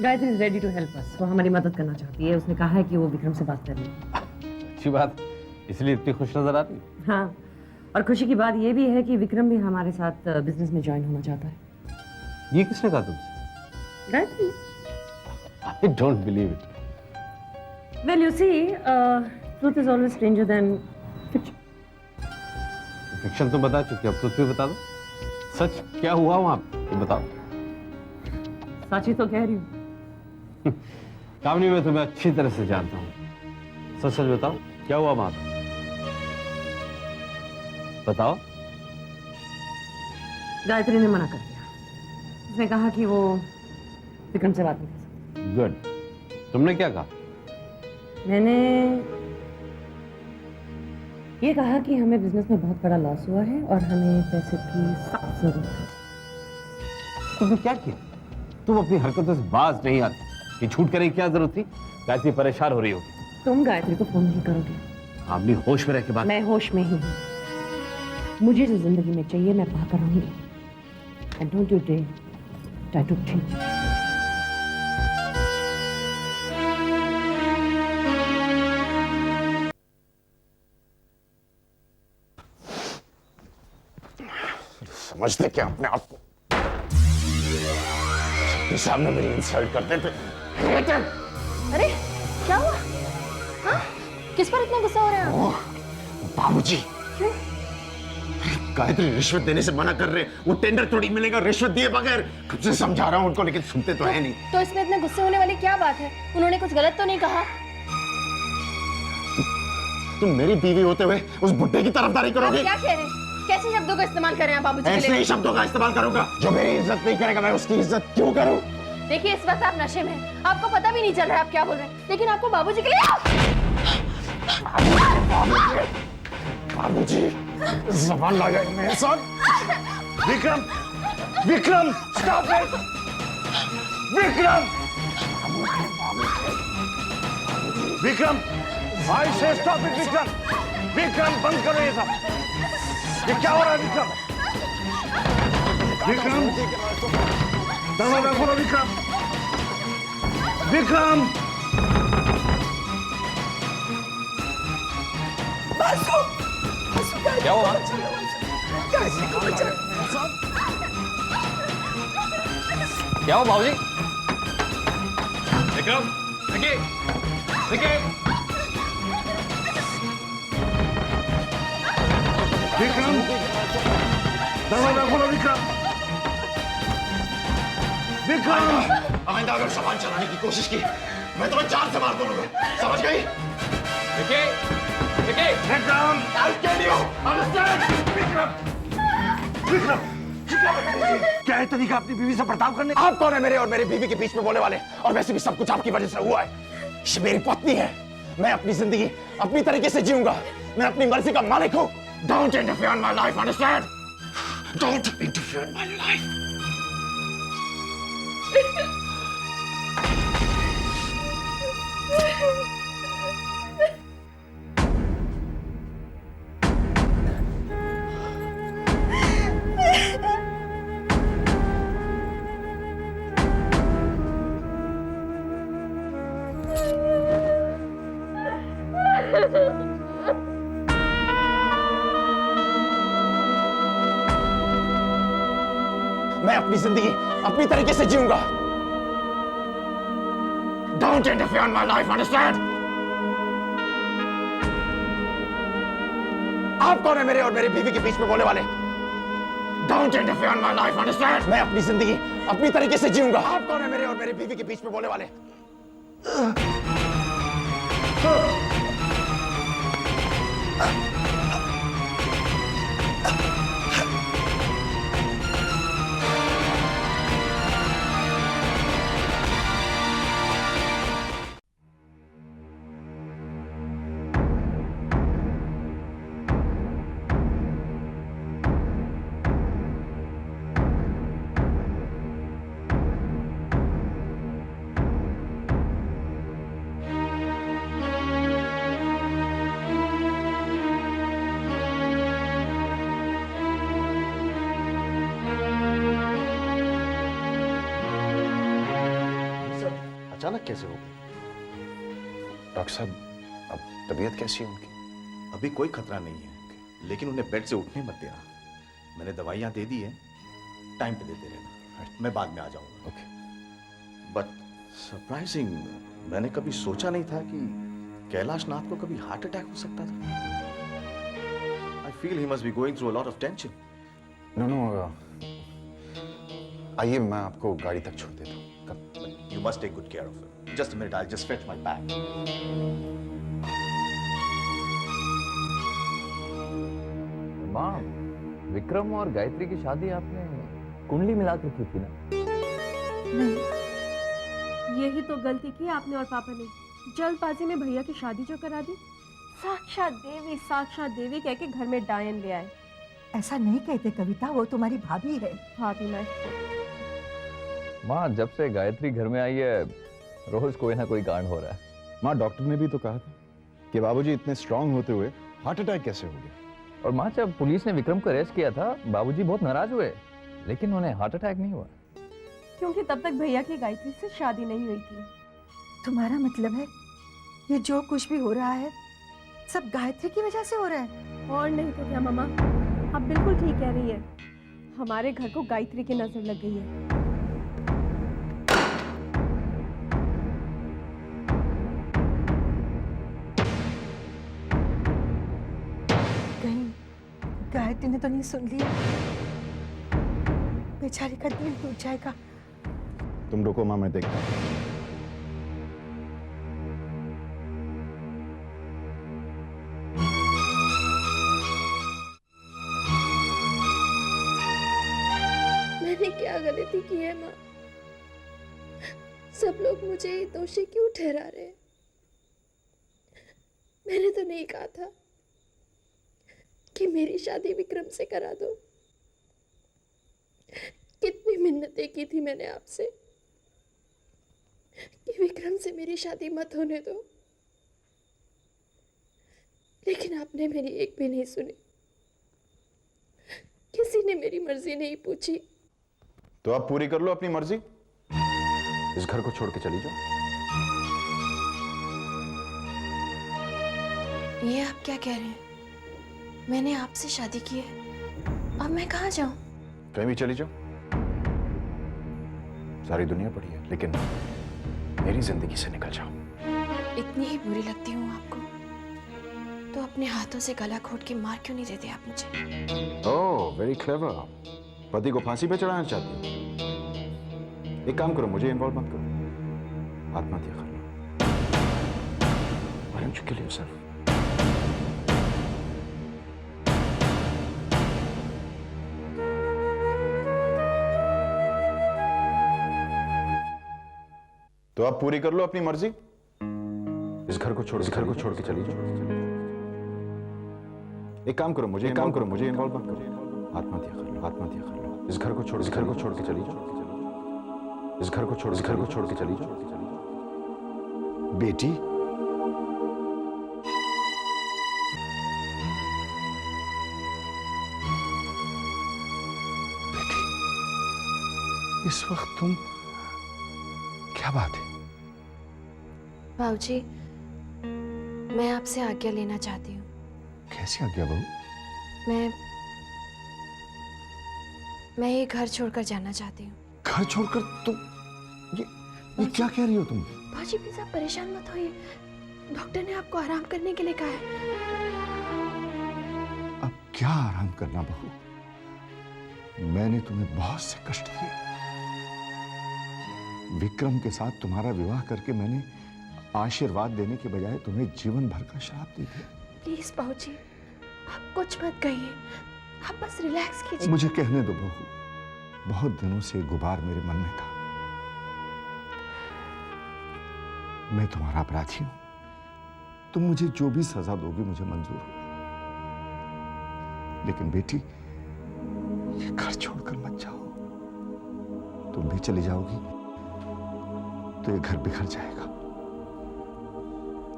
Gayatri is ready to help us. वो हमारी मदद करना चाहती है। उसने कहा है कि वो विक्रम से बात कर लेगी। अच्छी बात, इसलिए इतनी खुश नजर आती। हाँ, और खुशी की बात ये भी है कि विक्रम भी हमारे साथ बिजनेस में ज्वाइन होना चाहता है। ये किसने कहा तुमसे? Gayatri. I don't believe it. Well, you see, truth is always stranger than fiction. Fiction तो बता चुकी, अब ट्रुथ भी बता दो। सच क्या हुआ वहां ये बताओ। सच ही तो कह रही हूँ। कामनी, मैं तुम्हें अच्छी तरह से जानता हूँ, सच सच बताओ क्या हुआ वहां पे? बताओ। गायत्री ने मना कर दिया। उसने कहा कि वो विक्रम से बात नहीं कर सकती। गुड। तुमने क्या कहा? मैंने ये कहा कि हमें बिजनेस में बहुत बड़ा लॉस हुआ है और हमें पैसे की सख्त जरूरत है। तुमने क्या किया? तुम अपनी हरकतों से बाज नहीं आती। ये झूठ करने की क्या जरूरत थी? गायत्री परेशान हो रही होगी। तुम गायत्री को फोन नहीं करोगे? अपनी होश में रह के बात। मैं होश में ही हूँ। मुझे जो जिंदगी में चाहिए मैं पा कर रहूंगी। And don't you dare try to change it. समझते क्या अपने आप को? सबके सामने मेरी इंसल्ट करते थे। अरे क्या हुआ? हाँ? किस पर इतना गुस्सा हो रहे हैं आप? बाबूजी। क्यों? गायत्री रिश्वत देने से मना कर रहे हैं। वो टेंडर थोड़ी मिलेगा रिश्वत दिए बगैर। कब से समझा रहा हूं उनको, लेकिन सुनते तो है नहीं। तो इसमें इतने गुस्से होने वाली क्या बात है? उन्होंने कुछ गलत तो नहीं कहा? तुम मेरी बीवी होते हुए उस बुड्ढे की तरफदारी करोगे? क्या कह रहे हैं? कैसे शब्दों का इस्तेमाल कर रहे हैं बाबूजी के लिए? ऐसे ही शब्दों का इस्तेमाल करूंगा। जो मेरी इज्जत नहीं करेगा मैं उसकी इज्जत क्यों करूं? देखिए, इस वक्त आप नशे में हैं। आपको पता भी नहीं चल रहा है आप क्या बोल रहे हैं, लेकिन आपको बाबूजी के लिए बाबूजी जबान लगा मेरे साथ। Vikram, Vikram, stop it! Vikram, Vikram, I say stop it Vikram! Vikram, बंद करो ये सब। ये क्या हो रहा है विक्रम? विक्रम, दरवाजा खोलो विक्रम! विक्रम! क्या हुआ? क्या हुआ बाबूजी? विक्रम, विकी, विकी! विक्रम, दरवाजा खोलो विक्रम! विक्रम! आइंदा अगर सामान चलाने की कोशिश की मैं तुम्हें जान से मार दूंगा, समझ गई? Vicky, Vicky! Vikram! I'll kill you, understand? Vikram! Vikram! क्या है तरीका अपनी बीवी से बर्ताव करने का? आप कौन है मेरे और मेरी बीवी के बीच में बोलने वाले? और वैसे भी सब कुछ आपकी वजह से हुआ है। ये मेरी पत्नी है, मैं अपनी जिंदगी अपनी तरीके से जीऊंगा, मैं अपनी मर्जी का मालिक हूँ। Don't interfere in my life, understand? Don't interfere in my life. मैं अपनी जिंदगी अपनी तरीके से जीऊंगा। Don't interfere in my life, understand? आप कौन है मेरे और मेरी बीवी के बीच में बोलने वाले? Don't interfere in my life, understand? मैं अपनी जिंदगी अपनी तरीके से जीऊंगा। आप कौन है मेरे और मेरी बीवी के बीच में बोलने वाले? अचानक कैसे हो गई? डॉक्टर साहब, अब तबीयत कैसी है उनकी? अभी कोई खतरा नहीं है, लेकिन उन्हें बेड से उठने मत देना। मैंने दवाइयां दे दी है, टाइम पे देते रहना। मैं बाद में आ जाऊंगा। ओके। बट सरप्राइजिंग, मैंने कभी सोचा नहीं था कि कैलाश नाथ को कभी हार्ट अटैक हो सकता था। I feel he must be going through a lot of tension. No no, आइए मैं आपको गाड़ी तक छोड़ देता हूँ। You must take good care of him. Just a minute, I'll just fetch my bag. माँ, विक्रम और गायत्री की शादी आपने कुंडली मिला कर की थी ना? नहीं, यही तो गलती की आपने और पापा ने। जल्दबाजी में भैया की शादी जो करा दी। साक्षात देवी कह के घर में डायन ले आए। ऐसा नहीं कहते कविता, वो तुम्हारी भाभी है। भाभी मैं माँ, जब से गायत्री घर में आई है रोज कोई ना कोई कांड हो रहा है। माँ, डॉक्टर ने भी तो कहा था कि बाबूजी इतने स्ट्रांग होते हुए हार्ट अटैक कैसे हो गया। और माँ, जब पुलिस ने विक्रम को अरेस्ट किया था बाबूजी बहुत नाराज हुए, लेकिन उन्हें हार्ट अटैक नहीं हुआ। क्योंकि तब तक भैया की गायत्री से शादी नहीं हुई थी। तुम्हारा मतलब है ये जो कुछ भी हो रहा है सब गायत्री की वजह से हो रहा है? और नहीं तो क्या मामा, आप बिल्कुल ठीक कह रही है। हमारे घर को गायत्री की नजर लग गई है। गायत्री ने तो नहीं सुन लिया, बेचारी का दिल टूट जाएगा। तुम रुको माँ, मैं देखता हूँ। मैंने क्या गलती की है माँ? सब लोग मुझे ही दोषी क्यों ठहरा रहे हैं? मैंने तो नहीं कहा था कि मेरी शादी विक्रम से करा दो। कितनी मिन्नतें की थी मैंने आपसे कि विक्रम से मेरी शादी मत होने दो, लेकिन आपने मेरी एक भी नहीं सुनी। किसी ने मेरी मर्जी नहीं पूछी। तो आप पूरी कर लो अपनी मर्जी, इस घर को छोड़ के चली जाओ। ये आप क्या कह रहे हैं? मैंने आपसे शादी की है, अब मैं कहाँ जाऊं? कहीं भी चली जाओ, सारी दुनिया पड़ी है, लेकिन मेरी जिंदगी से निकल जाओ। इतनी ही बुरी लगती हूँ आपको तो अपने हाथों से गला घोट के मार क्यों नहीं देते आप मुझे? ओह, वेरी क्लेवर। पति को फांसी पे चढ़ाना चाहती हो? एक काम करो, मुझे इन्वॉल्व मत करो, आत्महत्या कर लो। Why don't you kill yourself? तो आप पूरी कर लो अपनी मर्जी, इस घर को छोड़ के चली जाओ। एक काम करो, मुझे इन्वॉल्व मत करो, आत्महत्या कर लो। इस घर को छोड़ के चली जाओ। इस घर को छोड़ के चली जाओ। बेटी, इस वक्त तुम, क्या बात है? बाबूजी, मैं आपसे आज्ञा लेना चाहती हूँ। कैसी आज्ञा बहू? मैं ये घर छोड़कर जाना चाहती हूँ। घर छोड़कर? तुम ये क्या कह रही हो तुम? बाबूजी प्लीज आप परेशान मत होइए, डॉक्टर ने आपको आराम करने के लिए कहा है। अब क्या आराम करना बहू, मैंने तुम्हें बहुत से कष्ट दिए। विक्रम के साथ तुम्हारा विवाह करके मैंने आशीर्वाद देने के बजाय तुम्हें जीवन भर का श्राप दे दिया। प्लीज बाबूजी आप कुछ मत कहिए, आप बस रिलैक्स कीजिए। मुझे कहने दो बहू, बहुत दिनों से गुबार मेरे मन में था। मैं तुम्हारा अपराधी हूं, तुम मुझे जो भी सजा दोगी मुझे मंजूर हो, लेकिन बेटी ये घर छोड़कर मत जाओ। तुम भी चली जाओगी तो ये घर बिखर जाएगा।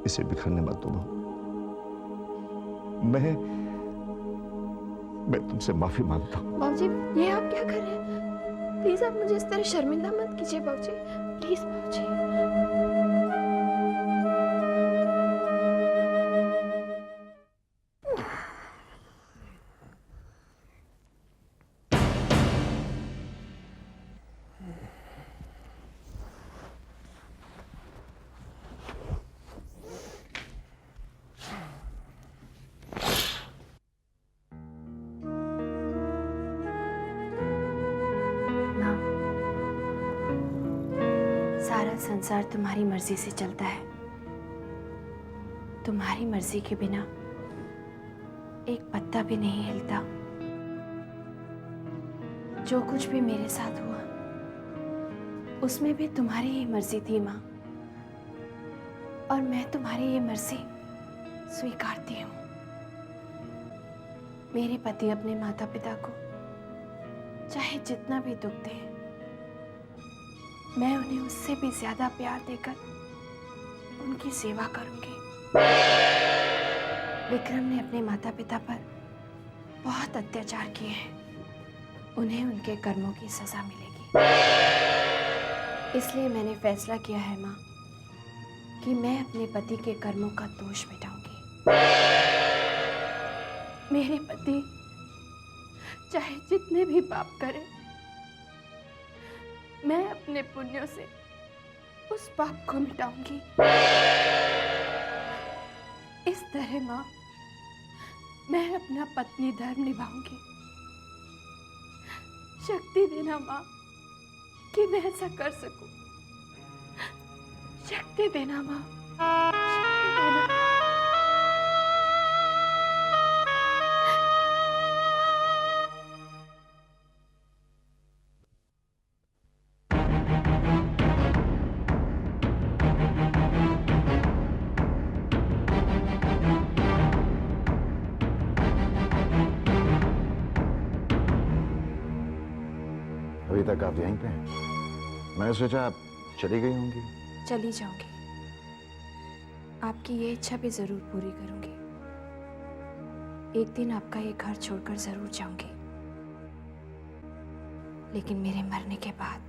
इसे बिखरने मत दो बहू। मैं तुमसे माफी मांगता हूं। बाबूजी ये आप क्या कर रहे हैं? प्लीज आप मुझे इस तरह शर्मिंदा मत कीजिए बाबूजी, प्लीज बाबूजी। सारा संसार तुम्हारी मर्जी से चलता है। तुम्हारी मर्जी के बिना एक पत्ता भी नहीं हिलता। जो कुछ भी मेरे साथ हुआ उसमें भी तुम्हारी ही मर्जी थी माँ, और मैं तुम्हारी ये मर्जी स्वीकारती हूँ। मेरे पति अपने माता पिता को चाहे जितना भी दुख दें, मैं उन्हें उससे भी ज्यादा प्यार देकर उनकी सेवा करूंगी। विक्रम ने अपने माता पिता पर बहुत अत्याचार किए हैं, उन्हें उनके कर्मों की सजा मिलेगी। इसलिए मैंने फैसला किया है माँ कि मैं अपने पति के कर्मों का दोष मिटाऊंगी। मेरे पति चाहे जितने भी पाप करें, मैं अपने पुण्यों से उस पाप को मिटाऊंगी। इस तरह माँ मैं अपना पत्नी धर्म निभाऊंगी। शक्ति देना माँ कि मैं ऐसा कर सकूं। शक्ति देना माँ, शक्ति देना। तक आप यहीं पे हैं? मैंने सोचा आप चली गई होंगी। चली जाऊंगी, आपकी ये इच्छा भी जरूर पूरी करूंगी। एक दिन आपका ये घर छोड़कर जरूर जाऊंगी, लेकिन मेरे मरने के बाद।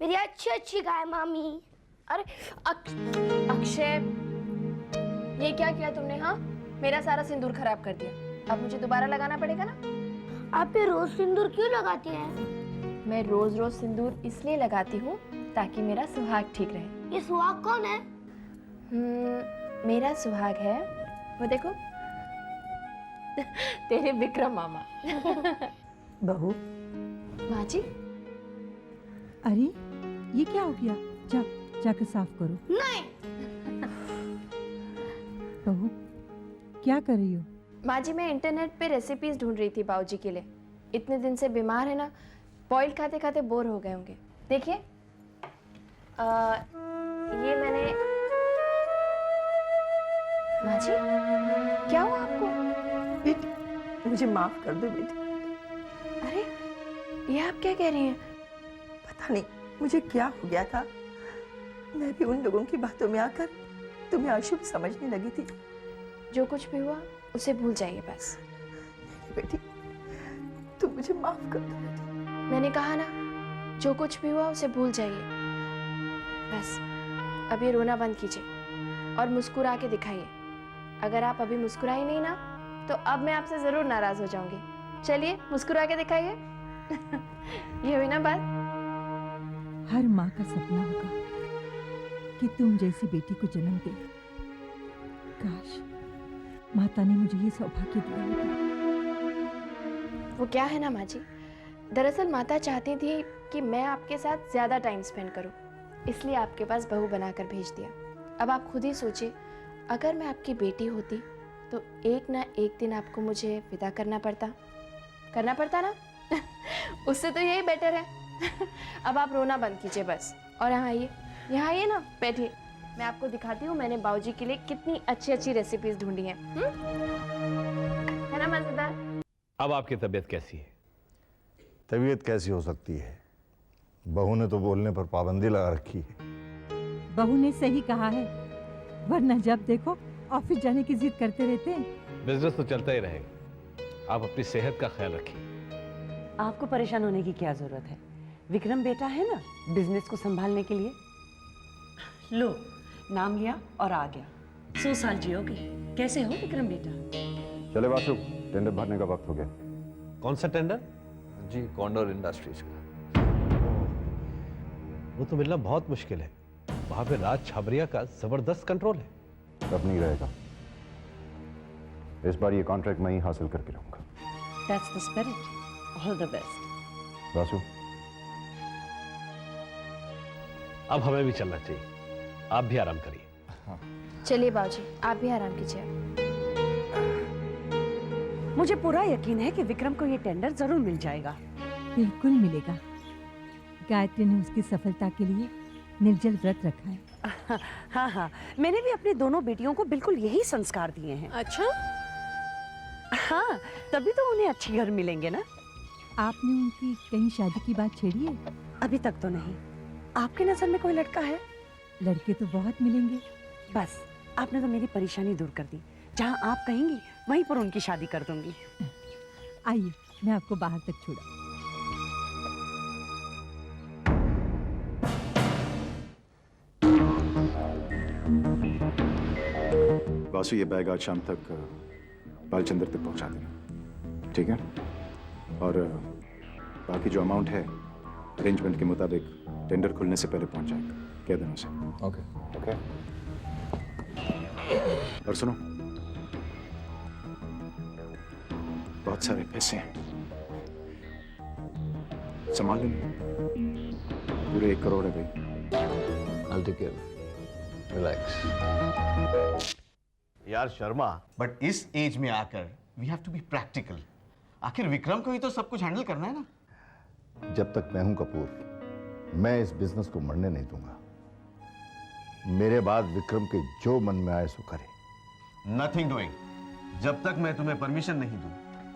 मेरी अच्छी अच्छी गाय मामी। अरे अक्षय, ये क्या किया तुमने? हाँ, मेरा सारा सिंदूर खराब कर दिया। अब मुझे दोबारा लगाना पड़ेगा ना। आप ये रोज सिंदूर क्यों लगाती हैं? मैं रोज रोज सिंदूर इसलिए लगाती हूँ ताकि मेरा सुहाग ठीक रहे। ये सुहाग कौन है? मेरा सुहाग है, वो देखो, तेरे विक्रम मामा। बहू। माँ जी। अरे ये क्या हो गया? जाकर साफ करो। नहीं। बहू क्या कर रही हो? माँ जी, मैं इंटरनेट पे रेसिपीज ढूंढ रही थी बाबूजी के लिए। इतने दिन से बीमार है ना, बॉइल्ड खाते खाते बोर हो गए होंगे। देखिए, ये मैंने। माँ जी, क्या हुआ आपको? बेटी मुझे माफ कर दो बेटी। अरे ये आप क्या कह रही हैं? पता नहीं मुझे क्या हो गया था, मैं भी उन लोगों की बातों में आकर तुम्हें अशुभ समझने लगी थी। जो कुछ भी हुआ उसे भूल जाइए बस। बेटी तुम मुझे माफ कर दो बेटी। मैंने कहा ना, जो कुछ भी हुआ उसे भूल जाइए बस। अब ये रोना बंद कीजिए और मुस्कुरा के दिखाइए। अगर आप अभी मुस्कुराई नहीं ना, तो अब मैं आपसे जरूर नाराज हो जाऊंगी। चलिए मुस्कुरा के दिखाइए। ये हुई ना बात। हर माँ का सपना होगा कि तुम जैसी बेटी को जन्म दे। काश माता ने मुझे ये सौभाग्य दिया होता। वो क्या है ना माँ जी, दरअसल माता चाहती थी कि मैं आपके साथ ज्यादा टाइम स्पेंड करूं, इसलिए आपके पास बहू बनाकर भेज दिया। अब आप खुद ही सोचिए, अगर मैं आपकी बेटी होती तो एक ना एक दिन आपको मुझे विदा करना पड़ता ना। उससे तो यही बेटर है। अब आप रोना बंद कीजिए बस, और यहाँ आइए ना, बैठिए। मैं आपको दिखाती हूँ मैंने बाबूजी के लिए कितनी अच्छी अच्छी रेसिपीज ढूंढी हैं। है ना मजेदार? अब आपकी तबीयत कैसी है? तबीयत कैसी हो सकती है? बहू ने तो बोलने पर पाबंदी लगा रखी है। बहू ने सही कहा है, वरना जब देखो ऑफिस जाने की जिद करते रहते हैं। बिजनेस तो चलता ही रहेगा। आप अपनी सेहत का ख्याल रखिए। आपको परेशान होने की क्या जरूरत है? विक्रम बेटा है ना बिजनेस को संभालने के लिए। लो, नाम लिया और आ गया। 100 साल जियोगे। कैसे हो विक्रम बेटा? चले वासु, टेंडर भरने का वक्त हो गया। कौन सा टेंडर? जी, कॉन्डोर इंडस्ट्रीज का। वो तो मिलना बहुत मुश्किल है। वहां पे राज छाबरिया का जबरदस्त कंट्रोल है। अब नहीं रहेगा। इस बार ये कॉन्ट्रैक्ट मैं ही हासिल करके रहूंगा। That's the spirit. All the best. Vasu, अब हमें भी चलना चाहिए। आप भी आराम करिए। चलिए बाबूजी, आप भी आराम कीजिए। मुझे पूरा यकीन है कि विक्रम को ये टेंडर जरूर मिल जाएगा। बिल्कुल मिलेगा। गायत्री ने उसकी सफलता के लिए निर्जल व्रत रखा है। हाँ, मैंने भी अपनी दोनों बेटियों को बिल्कुल यही संस्कार दिए हैं। अच्छा? हाँ, तभी तो उन्हें अच्छे घर मिलेंगे ना। आपने उनकी कहीं शादी की बात छेड़ी है? अभी तक तो नहीं। आपकी नजर में कोई लड़का है? लड़के तो बहुत मिलेंगे। बस आपने तो मेरी परेशानी दूर कर दी। जहाँ आप कहेंगी वहीं पर उनकी शादी कर दूंगी। आइए, मैं आपको बाहर तक छोड़ा। वासु, ये बैग आज शाम तक बालचंद्र तक पहुंचा देना, ठीक है? और बाकी जो अमाउंट है अरेंजमेंट के मुताबिक टेंडर खुलने से पहले पहुंच जाएगा। कह देना उसे। ओके। और सुनो, बहुत सारे पैसे हैं, संभाल लेना। पूरे 1 करोड़ है भाई। I'll take care. Relax. यार शर्मा, बट इस एज में आकर we have to be practical. आखिर विक्रम को ही तो सब कुछ हैंडल करना है ना। जब तक मैं हूं कपूर, मैं इस बिजनेस को मरने नहीं दूंगा। मेरे बाद विक्रम के जो मन में आए सो करे। Nothing doing. जब तक मैं तुम्हें परमिशन नहीं दूं,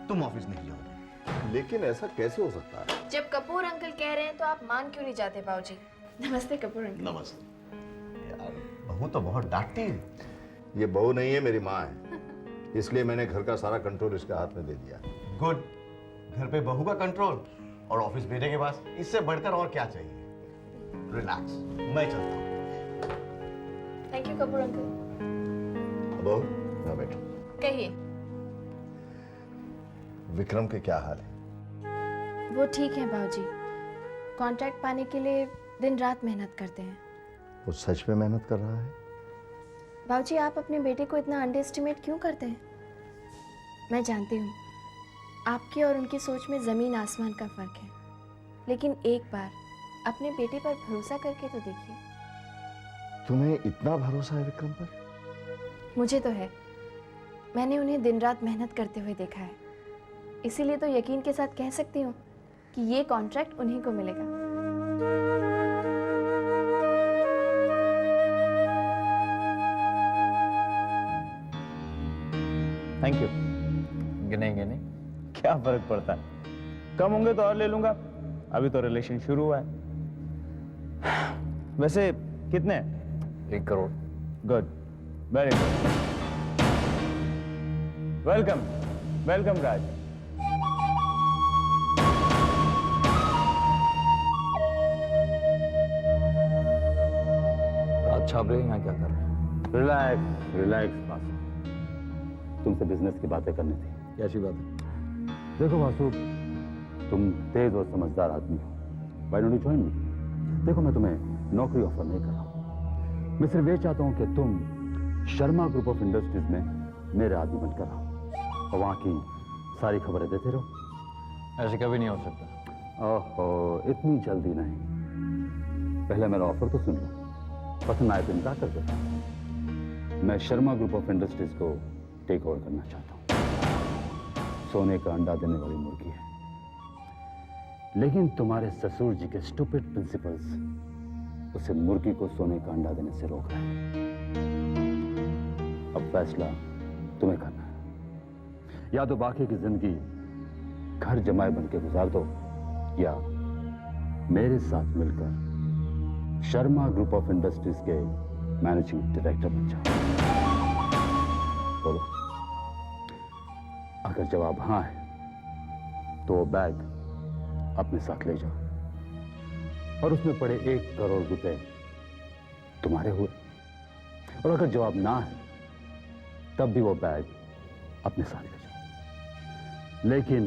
तुम ऑफिस नहीं जाओगे। लेकिन ऐसा कैसे हो सकता है? जब कपूर अंकल कह रहे हैं तो आप मान क्यों नहीं जाते बाबूजी? नमस्ते कपूर अंकल। नमस्ते। यार बहू तो बहुत डांटती है। ये बहू नहीं है, मेरी माँ है, इसलिए मैंने घर का सारा कंट्रोल इसके हाथ में दे दिया। गुड। घर पे बहू का कंट्रोल और ऑफिस बेटे के पास, इससे बढ़कर और क्या चाहिए? रिलैक्स, मैं चलता हूँ। Thank you Kapoor uncle. बहू ना बैठो। कहिए। विक्रम के क्या हाल है? वो ठीक है बाबूजी। कॉन्ट्रैक्ट पाने के लिए दिन रात मेहनत करते हैं। वो सच में मेहनत कर रहा है? बाबूजी आप अपने बेटे को इतना अंडर एस्टिमेट क्यों करते हैं? मैं जानती हूँ आपकी और उनकी सोच में ज़मीन आसमान का फ़र्क है, लेकिन एक बार अपने बेटे पर भरोसा करके तो देखिए। तुम्हें इतना भरोसा है विक्रम पर? मुझे तो है। मैंने उन्हें दिन रात मेहनत करते हुए देखा है, इसीलिए तो यकीन के साथ कह सकती हूँ कि ये कॉन्ट्रैक्ट उन्हीं को मिलेगा। Thank you. गिनेंगे नहीं, क्या फर्क पड़ता है? कम होंगे तो और ले लूंगा, अभी तो रिलेशन शुरू हुआ है। वैसे कितने? 1 crore. Good, very good. Welcome, welcome Raj. Raj Chhabre यहाँ क्या कर रहे हैं? रिलैक्स रिलैक्स वासु, तुमसे बिजनेस की बातें करनी थी। कैसी बात है? देखो वासु, तुम तेज और समझदार आदमी हो, why don't you join me? देखो मैं तुम्हें नौकरी ऑफर नहीं कर रहा हूं, मैं सिर्फ ये चाहता हूं कि तुम शर्मा ग्रुप ऑफ इंडस्ट्रीज में मेरे आदमी बनकर रहो और वहां की सारी खबरें देते रहो। ऐसे कभी नहीं हो सकता। ओहो, इतनी जल्दी नहीं, पहले मेरा ऑफर तो सुन लो, पसंद आए तो इनकार कर दो। मैं शर्मा ग्रुप ऑफ इंडस्ट्रीज को टेक ओवर करना चाहता हूं। सोने का अंडा देने वाली मुर्गी है, लेकिन तुम्हारे ससुर जी के स्टूपिड प्रिंसिपल्स उसे मुर्गी को सोने का अंडा देने से रोक रहे हैं। अब फैसला तुम्हें करना है, या तो बाकी की जिंदगी घर जमाए बन के गुजार दो, या मेरे साथ मिलकर शर्मा ग्रुप ऑफ इंडस्ट्रीज के मैनेजिंग डायरेक्टर बन जाओ। बोलो, अगर जवाब हाँ है तो वो बैग अपने साथ ले जाओ और उसमें पड़े 1 करोड़ रुपए तुम्हारे हुए, और अगर जवाब ना है तब भी वो बैग अपने साथ ले जाओ, लेकिन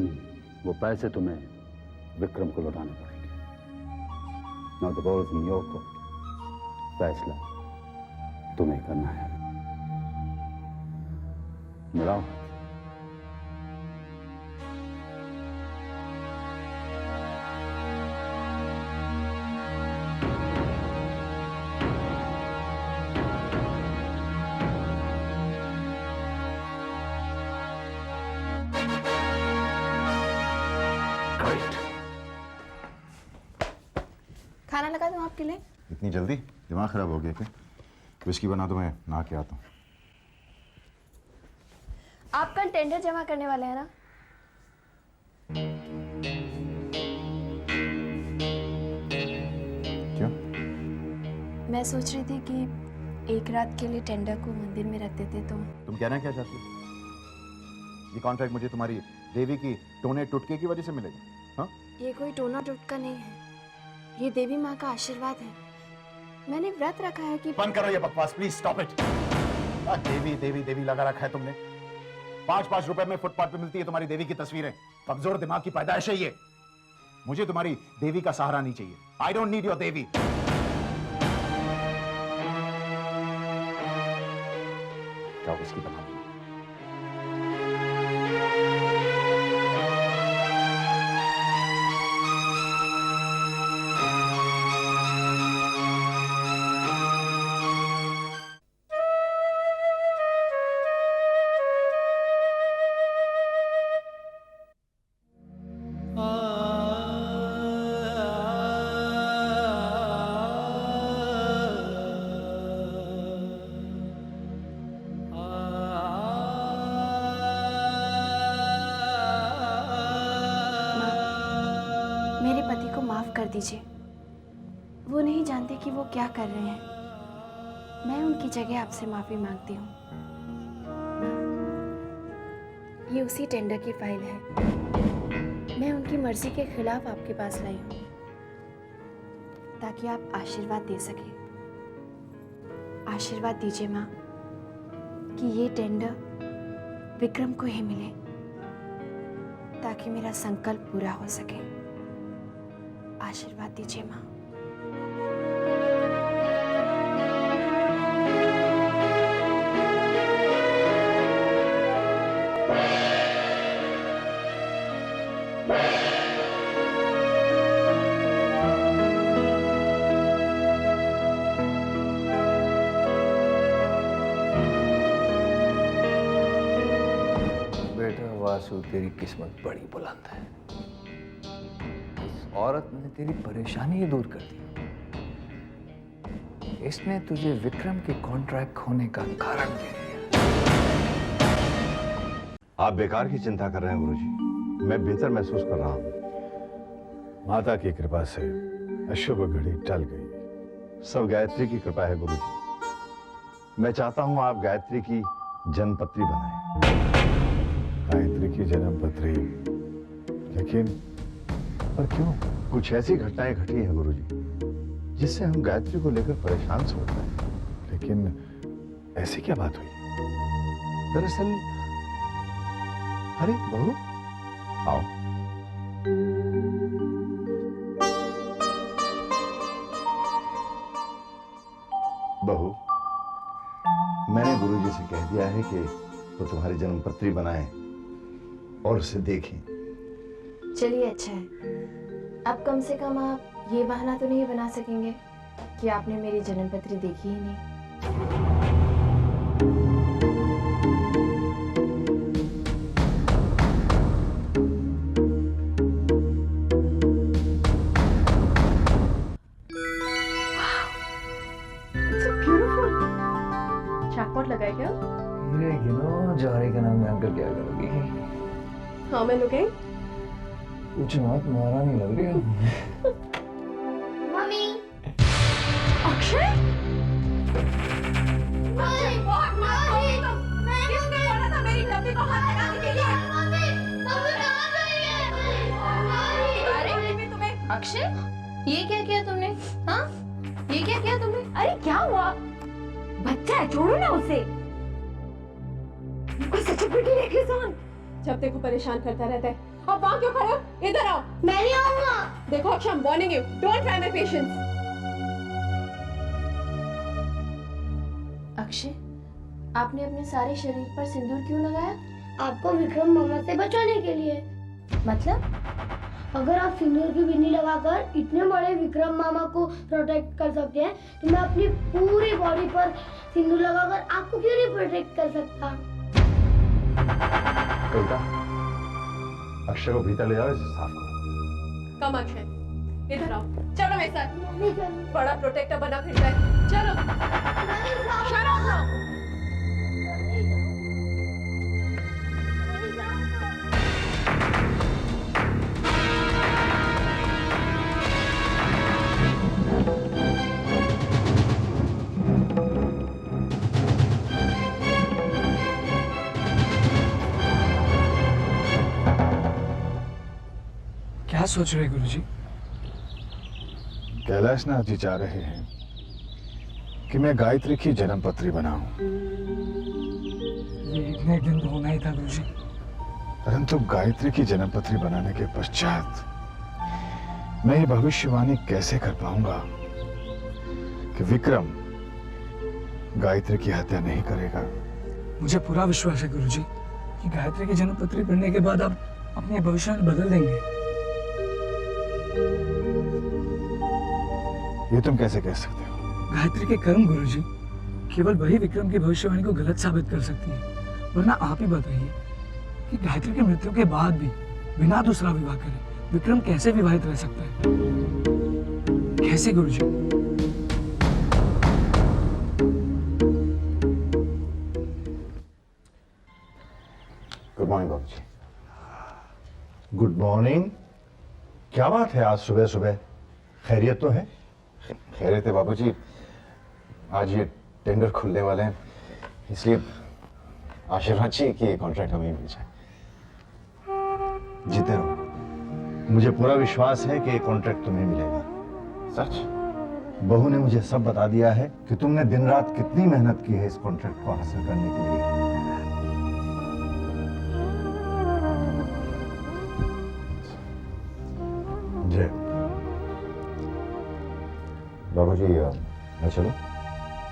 वो पैसे तुम्हें विक्रम को लौटाने पड़ेंगे। Now the ball is in your court, फैसला तुम्हें करना है। मिलाओ। खाना लगा दूं आपके लिए? इतनी जल्दी? दिमाग खराब हो गया क्या? विस्की बना दो, मैं नहा के आता हूँ। आप कल टेंडर जमा करने वाले हैं ना? क्यों? मैं सोच रही थी कि एक रात के लिए टेंडर को मंदिर में रख देते तो। तुम कहना क्या चाहती हो? ये कॉन्ट्रैक्ट मुझे तुम्हारी देवी की टोने टुटके की वजह से मिलेगा? हाँ? ये कोई टोना टुटका नहीं है, ये देवी माँ का आशीर्वाद है। मैंने व्रत रखा है कि। बंद करो ये बकवास, प्लीज स्टॉप इट। देवी देवी देवी लगा रखा है तुमने। 5-5 रुपए में फुटपाथ पे मिलती है तुम्हारी देवी की तस्वीरें। कमजोर दिमाग की पैदाइश है ये। मुझे तुम्हारी देवी का सहारा नहीं चाहिए। आई डोंट नीड योर देवी। जाओ विस्की बना दो। कर दीजिए। वो नहीं जानते कि वो क्या कर रहे हैं। मैं उनकी जगह आपसे माफ़ी मांगती हूँ। ये उसी टेंडर की फाइल है। मैं उनकी मर्जी के खिलाफ आपके पास लाई हूँ ताकि आप आशीर्वाद दे सकें। आशीर्वाद दीजिए माँ कि ये टेंडर विक्रम को ही मिले ताकि मेरा संकल्प पूरा हो सके। आशीर्वाद दीजिए माँ। बेटा वासु, तेरी किस्मत बड़ी बुलंद है। इस औरत ने तेरी परेशानी ही दूर कर दी। इसने तुझे विक्रम के कॉन्ट्रैक्ट खोने का कारण दे दिया। आप बेकार की चिंता कर रहे हैं गुरुजी। मैं बेहतर महसूस कर रहा हूं। माता की कृपा से अशुभ घड़ी टल गई। सब गायत्री की कृपा है गुरुजी। मैं चाहता हूं आप गायत्री की जन्मपत्री बनाएं। गायत्री की जन्मपत्री? लेकिन पर क्यों? कुछ ऐसी घटनाएं घटी हैं गुरुजी जिससे हम गायत्री को लेकर परेशान से होते हैं। लेकिन ऐसी क्या बात हुई? दरअसल अरे बहू आओ। बहू, मैंने गुरुजी से कह दिया है कि वो तुम्हारी जन्मपत्री बनाएं और उसे देखें। चलिए अच्छा है। अब कम से कम आप ये बहाना तो नहीं बना सकेंगे कि आपने मेरी जन्मपत्री देखी ही नहीं। जैकपॉट लगाए क्या? हीरे गिनो, जौहरी का नाम जानकर क्या करोगी? How am I looking? कुछ मत, महारानी लग रही हो। मम्मी। अक्षय? अक्षय, ये क्या किया तुमने? हाँ, ये क्या किया तुमने? अरे क्या हुआ? बच्चा है, छोड़ो ना उसे। कोई सच बेटी देखे सोन। जब देखो परेशान करता रहता है। आप वहाँ क्यों खड़े हो? इधर आओ। मैं नहीं आऊंगा। देखो Akshay, I'm warning you. Don't try my patience. Akshay, आपने अपने सारे शरीर पर सिंदूर क्यों लगाया? आपको विक्रम मामा से बचाने के लिए। मतलब? अगर आप सिंदूर की बिन्नी लगाकर इतने बड़े विक्रम मामा को प्रोटेक्ट कर सकते हैं, तो मैं अपनी पूरी बॉडी पर सिंदूर लगाकर आपको क्यों नहीं प्रोटेक्ट कर सकता? कविता, अक्षय को भीतर ले जाओ, इसे साफ करो। कम अक्षय, इधर आओ। चलो मेरे साथ। बड़ा प्रोटेक्टर बना फिरता है। चलो। Shut up now. क्या सोच रहे गुरुजी? कैलाशनाथ जी चाह रहे हैं कि मैं गायत्री की जन्मपत्री बनाऊं। ये एक न एक दिन तो होना ही था गुरुजी। परंतु गायत्री की जन्मपत्री बनाने के पश्चात मैं ये भविष्यवाणी कैसे कर पाऊंगा कि विक्रम गायत्री की हत्या नहीं करेगा? मुझे पूरा विश्वास है गुरुजी कि गायत्री की जन्मपत्री पढ़ने के बाद आप अपने भविष्यवाणी बदल देंगे। ये तुम कैसे कह सकते हो? गायत्री के कर्म गुरुजी केवल वही विक्रम की भविष्यवाणी को गलत साबित कर सकती है। वरना आप ही बताइए कि गायत्री की मृत्यु के बाद भी बिना दूसरा विवाह करे विक्रम कैसे विवाहित रह सकता है? कैसे गुरुजी? गुड मॉर्निंग बाबू जी। Good morning. क्या बात है आज सुबह सुबह खैरियत तो है? खैरियत है बाबूजी, आज ये टेंडर खुलने वाले हैं, इसलिए आशीर्वाद चाहिए कि ये कॉन्ट्रैक्ट हमें मिल जाए। जीते रहो, मुझे पूरा विश्वास है कि ये कॉन्ट्रैक्ट तुम्हें मिलेगा। सच? बहू ने मुझे सब बता दिया है कि तुमने दिन रात कितनी मेहनत की है इस कॉन्ट्रैक्ट को हासिल करने के लिए। जय। बाबूजी मैं चलूं?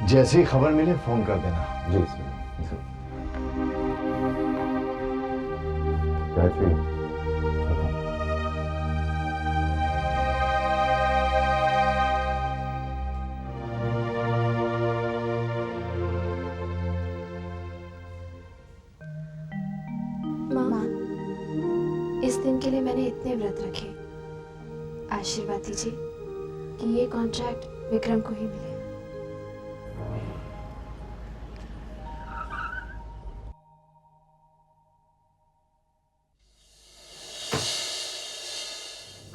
जैसी खबर मिले फोन कर देना। जी गायत्री, माँ, इस दिन के लिए मैंने इतने व्रत रखे। आशीर्वाद दीजिए कि ये कॉन्ट्रैक्ट विक्रम को ही मिले।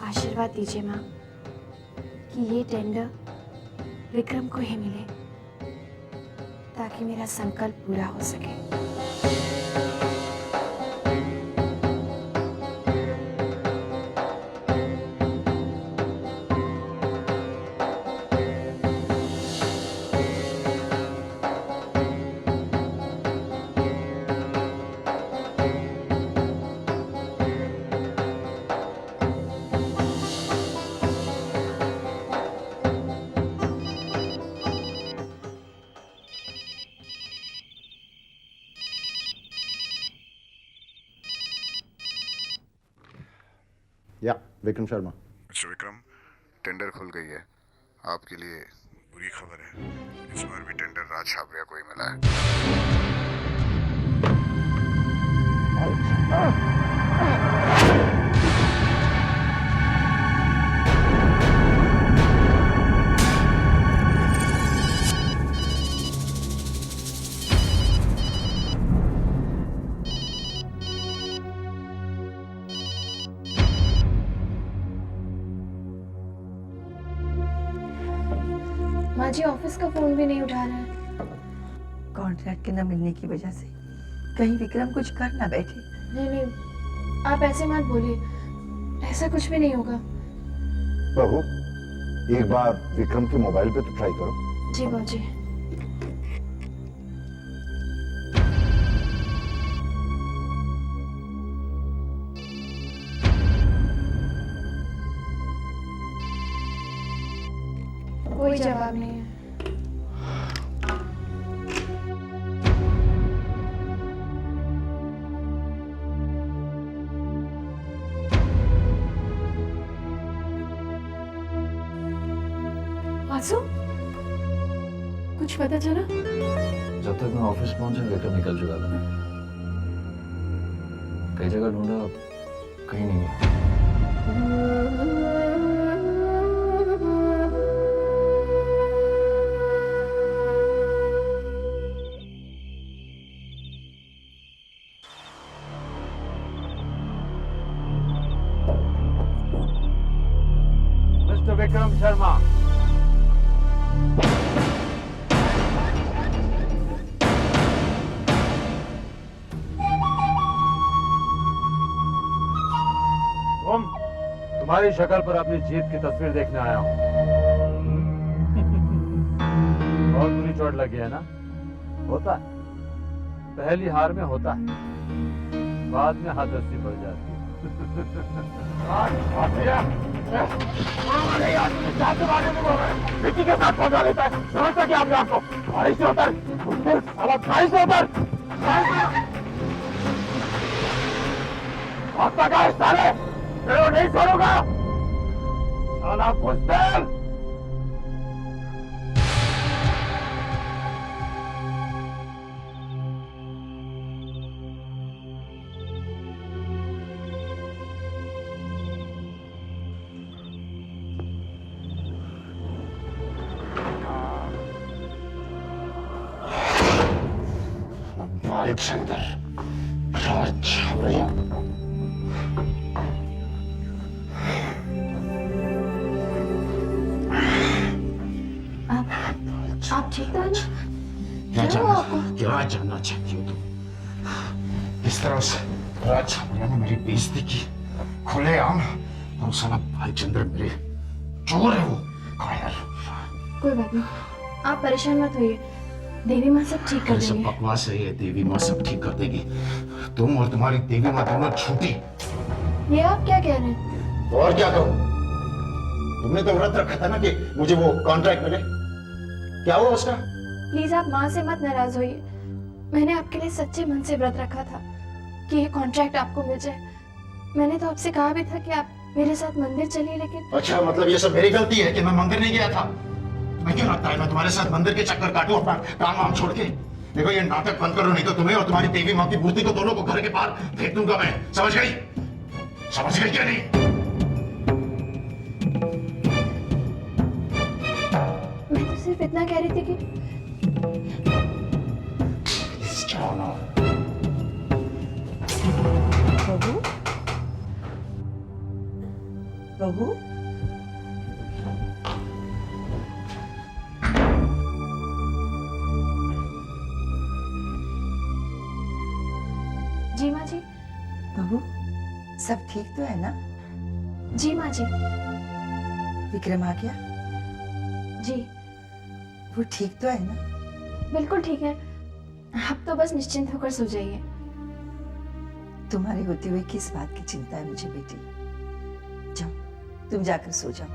आशीर्वाद दीजिए माँ कि ये टेंडर विक्रम को ही मिले, ताकि मेरा संकल्प पूरा हो सके। या विक्रम शर्मा। मिस्टर विक्रम, टेंडर खुल गई है। आपके लिए बुरी खबर है, इस बार भी टेंडर राज छाबरिया को ही मिला है। माँ जी ऑफिस का फोन भी नहीं उठा रहा है। कॉन्ट्रैक्ट के न मिलने की वजह से कहीं विक्रम कुछ कर ना बैठे। नहीं नहीं, आप ऐसे मत बोलिए, ऐसा कुछ भी नहीं होगा। बहू, एक बार विक्रम के मोबाइल पे तो ट्राई करो। जी बाबूजी। कोई जवाब नहीं है। आंसू, कुछ पता चला? जब तक मैं ऑफिस पहुंचा विक्रम निकल चुका था। कई जगह ढूंढा, कहीं नहीं है। मिस्टर विक्रम शर्मा, तुम्हारी शक्ल पर अपनी जीत की तस्वीर देखने आया हूं। बहुत बुरी चोट लगी है ना? होता है, पहली हार में होता है, बाद में हादसी बढ़ जाती है। विक्की के साथ पहुंचा लेता है, समझता क्या आपने आपको? गाड़ी से उतर, गाड़ी से उतर। भागता का साले, मैं नहीं छोड़ूंगा साला बुज़दिल। अलेक्जेंडर राज छाबरिया। आप ठीक तो है ना? क्या जानना चाहती हो तुम? इस तरह से राज छाबड़िया ने मेरी बेइज्जती की खुलेआम, और साला भाईचंद्र मेरे चोर है वो कायर। कोई बात नहीं, आप परेशान मत होइए, देवी माँ सब ठीक कर सब देंगे। बकवास है ये, देवी माँ सब ठीक कर देगी। तुम और तुम्हारी देवी माँ दोनों झूठी। ये आप क्या कह रहे हैं? तो और क्या कहूँ? तुमने तो व्रत रखा था ना कि मुझे वो कॉन्ट्रैक्ट मिले, क्या हुआ उसका? प्लीज आप माँ से मत नाराज होइए, मैंने आपके लिए सच्चे मन से व्रत रखा था कि ये कॉन्ट्रैक्ट आपको मिल जाए। मैंने तो आपसे कहा भी था कि आप मेरे साथ मंदिर चलिए, लेकिन अच्छा, मतलब ये सब मेरी गलती है कि मैं मंदिर नहीं गया था? तुम्हें क्यों लगता है मैं तुम्हारे साथ मंदिर के चक्कर काटूं अपना काम वाम छोड़ के? देखो ये नाटक बंद करो, नहीं तो तुम्हें और तुम्हारी देवी माँ की मूर्ति को दोनों को घर के बाहर फेंक दूंगा मैं। समझ गई? समझ गई क्या नहीं? मैं तो सिर्फ इतना कह रही थी कि बहू, बहू, जी माँ जी। बहू, सब ठीक तो है ना? जी माँ जी। विक्रम आ गया? जी वो ठीक तो है ना? बिल्कुल ठीक है, आप तो बस निश्चिंत होकर सो जाइए। तुम्हारे होते हुए किस बात की चिंता है मुझे बेटी? जाओ, तुम जाकर सो जाओ।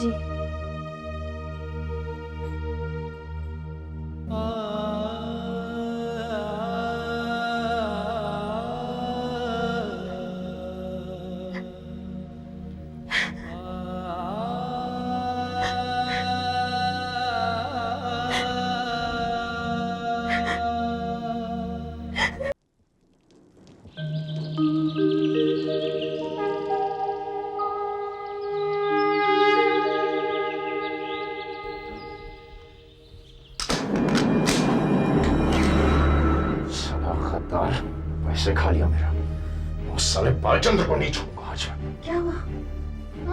जी। पैसे खा लिया मेरा, उस साले बालचंद्र को नहीं छोड़ूंगा आज मैं। क्या हुआ?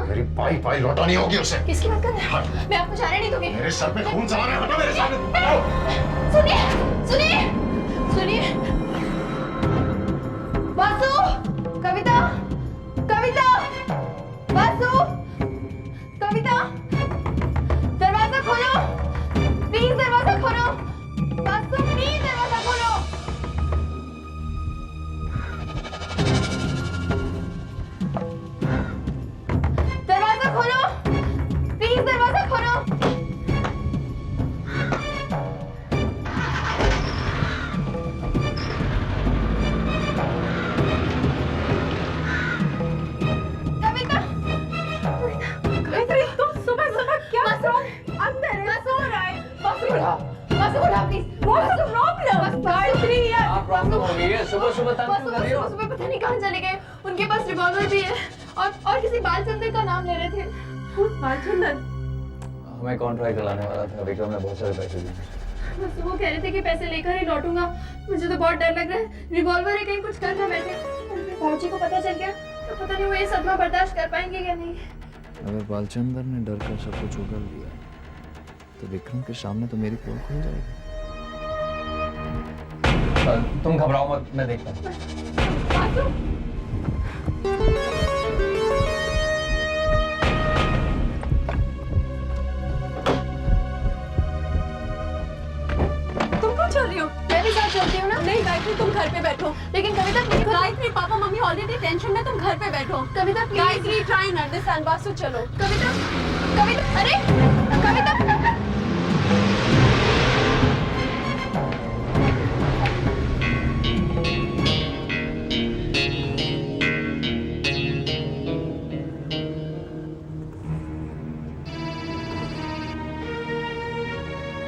मेरी पाई पाई लौटानी होगी उसे। किसकी बात कर रहे हैं? मैं आपको जाने नहीं दूंगी। मेरे सर पे खून सवार है, हटो मेरे सामने। सुनिए, सुनिए, सुनिए। वासु, कविता, कविता, वासु, कविता, दरवाजा खोलो, प्लीज दरवाजा खोलो, वासु प्लीज दरवाजा खोलो। दरवाजा खोलो, प्लीज दरवाजा खोलो। कविता, कविता, तुम सुबह सुबह क्या अंदर है? सो रहा है। वासु उठा, वासु उठा please. What's the problem? Gayatri यार, प्रॉब्लम हो गई है। सुबह सुबह तंग क्यों कर रही हो? सुबह पता नहीं कहाँ चले गए। उनके पास रिवॉल्वर भी है और किसी बालचंद्र का नाम ले रहे थे। बालचंद्र? हमें कॉन्ट्रैक्ट दिलाने वाला था, विक्रम ने बहुत सारे पैसे दिए। बस वो कह रहे थे कि पैसे लेकर ही लौटूंगा। मुझे तो बहुत डर लग रहा है, रिवॉल्वर है, कहीं कुछ कर ना बैठे। भाजी को पता चल गया तो पता नहीं वो ये सदमा बर्दाश्त कर पाएंगे या नहीं। अगर बालचंद्र ने डर कर सब कुछ उगल दिया तो विक्रम के सामने तो मेरी पोल खुल जाएगी। तुम घबराओ मत, मैं देखता हूँ। तुम क्यों चल रही हो? मैं भी साथ चलती हूँ ना। नहीं गायत्री, तुम घर पे बैठो। लेकिन कविता Gayatri, papa mummy already tension में, तुम घर पे बैठो। Kavita please. Gayatri, try and understand. Vasu चलो। कविता, कविता, अरे कविता।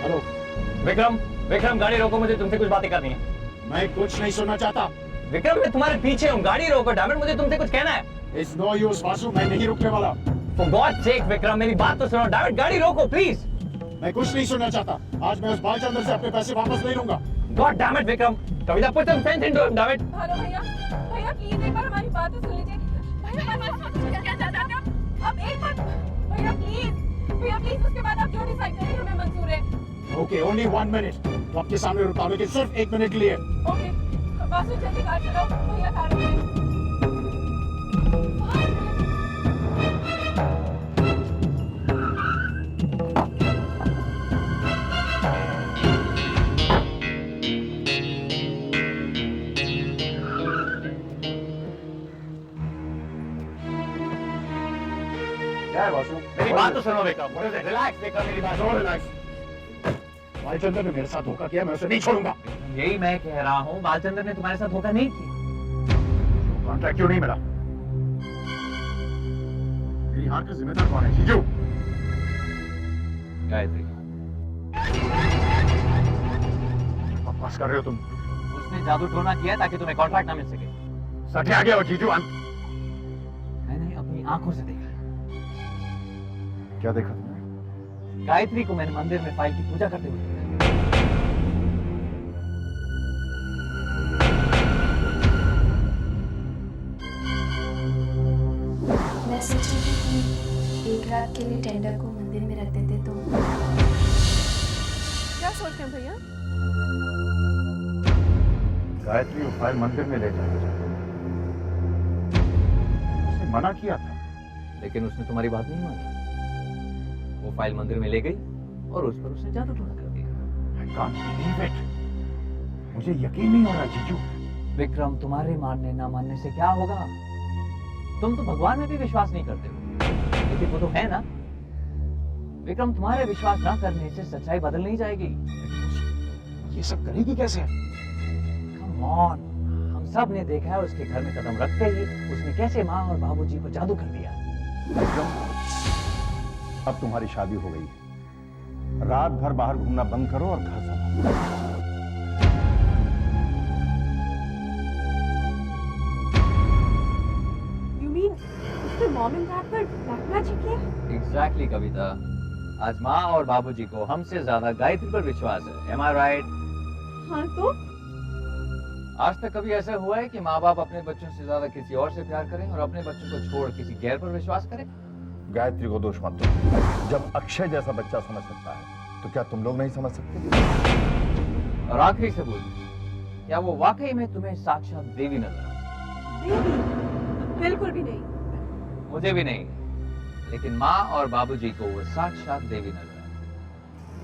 हेलो विक्रम, विक्रम गाड़ी रोको, मुझे तुमसे कुछ बातें करनी है। मैं कुछ नहीं सुनना चाहता। विक्रम मैं तुम्हारे पीछे हूँ, गाड़ी रोको। डैमेट, मुझे तुमसे कुछ कहना है। It's no use, वासु, मैं नहीं रुकने वाला। For God's sake, विक्रम मेरी बात तो सुनो। डैमेट, गाड़ी रोको प्लीज। मैं कुछ नहीं सुनना चाहता। आज मैं उस बालचंद्र से अपने पैसे वापस नहीं लूंगा। God damn it, Vikram. Kavita, put some sense into him, damn it। Hello भैया, भैया प्लीज एक बार हमारी बात तो सुन लीजिए। भैया अब एक बार, भैया प्लीज। भैया प्लीज उसके बाद आप जो डिसाइड करें हमें मंजूर है। Okay, only 1 minute. तो आपके सामने रुका हूं, लेकिन सिर्फ 1 मिनट के लिए। ओके वासु जल्दी कार चलाओ, भैया कार में। क्या है वासु? मेरी बात तो सुनो विक्रम। रिलैक्स विक्रम, मेरी बात सुनो, रिलैक्स। बालचंद्र ने मेरे साथ धोखा किया, मैं उसे नहीं छोड़ूंगा। यही मैं कह रहा हूँ, बालचंद्र ने तुम्हारे साथ धोखा नहीं किया। कॉन्ट्रैक्ट क्यों नहीं मिला? मेरी हार का जिम्मेदार कौन है? जीजू। गायत्री। बकवास कर रहे हो तुम। उसने जादू टोना किया ताकि तुम्हें कॉन्ट्रैक्ट ना मिल सके। सच आ गया हो जीजू। मैंने अपनी आंखों से देखा। क्या देखा तुमने? गायत्री को मैंने मंदिर में फाइल की पूजा करते हुए देखा। मैं सोच रही थी कि एक रात के लिए टेंडर को मंदिर में रख देते तो। क्या सोचते हैं भैया? गायत्री वो फाइल मंदिर में ले जाना चाहती है। उसने मना किया था, लेकिन उसने तुम्हारी बात नहीं मानी। वो फाइल मंदिर में ले गई और उस पर उसने जादू टोना कर दिया। I can't believe it. मुझे यकीन नहीं हो रहा जीजू। विक्रम, तुम्हारे मानने ना मानने से क्या होगा? तुम तो भगवान में भी विश्वास नहीं करते हो, लेकिन वो तो है ना। विक्रम, तुम्हारे विश्वास ना करने से सच्चाई बदल नहीं जाएगी। ये सब करेगी कैसे? Come on, हम सब ने देखा है उसके घर में कदम रखते ही उसने कैसे माँ और बाबूजी पर जादू कर दिया। विक्रम, अब तुम्हारी शादी हो गई है। रात भर बाहर घूमना बंद करो और घर संभालो। You mean उसने मॉम एंड डैड पर ब्लैक मैजिक किया? Exactly, कविता। आज माँ और बाबूजी को हमसे ज्यादा गायत्री पर विश्वास है। Am I right? हाँ तो? आज तक कभी ऐसा हुआ है कि माँ बाप अपने बच्चों से ज्यादा किसी और से प्यार करें और अपने बच्चों को छोड़ किसी गैर पर विश्वास करें? गायत्री को दोष मत दो। जब अक्षय जैसा बच्चा समझ सकता है, तो क्या तुम लोग नहीं समझ सकते? और आखिरी सबूत, क्या वो वाकई में तुम्हें साक्षात देवी नजर आई? देवी? बिल्कुल भी नहीं। मुझे भी नहीं, लेकिन माँ और बाबूजी को वो साक्षात देवी नजर आई।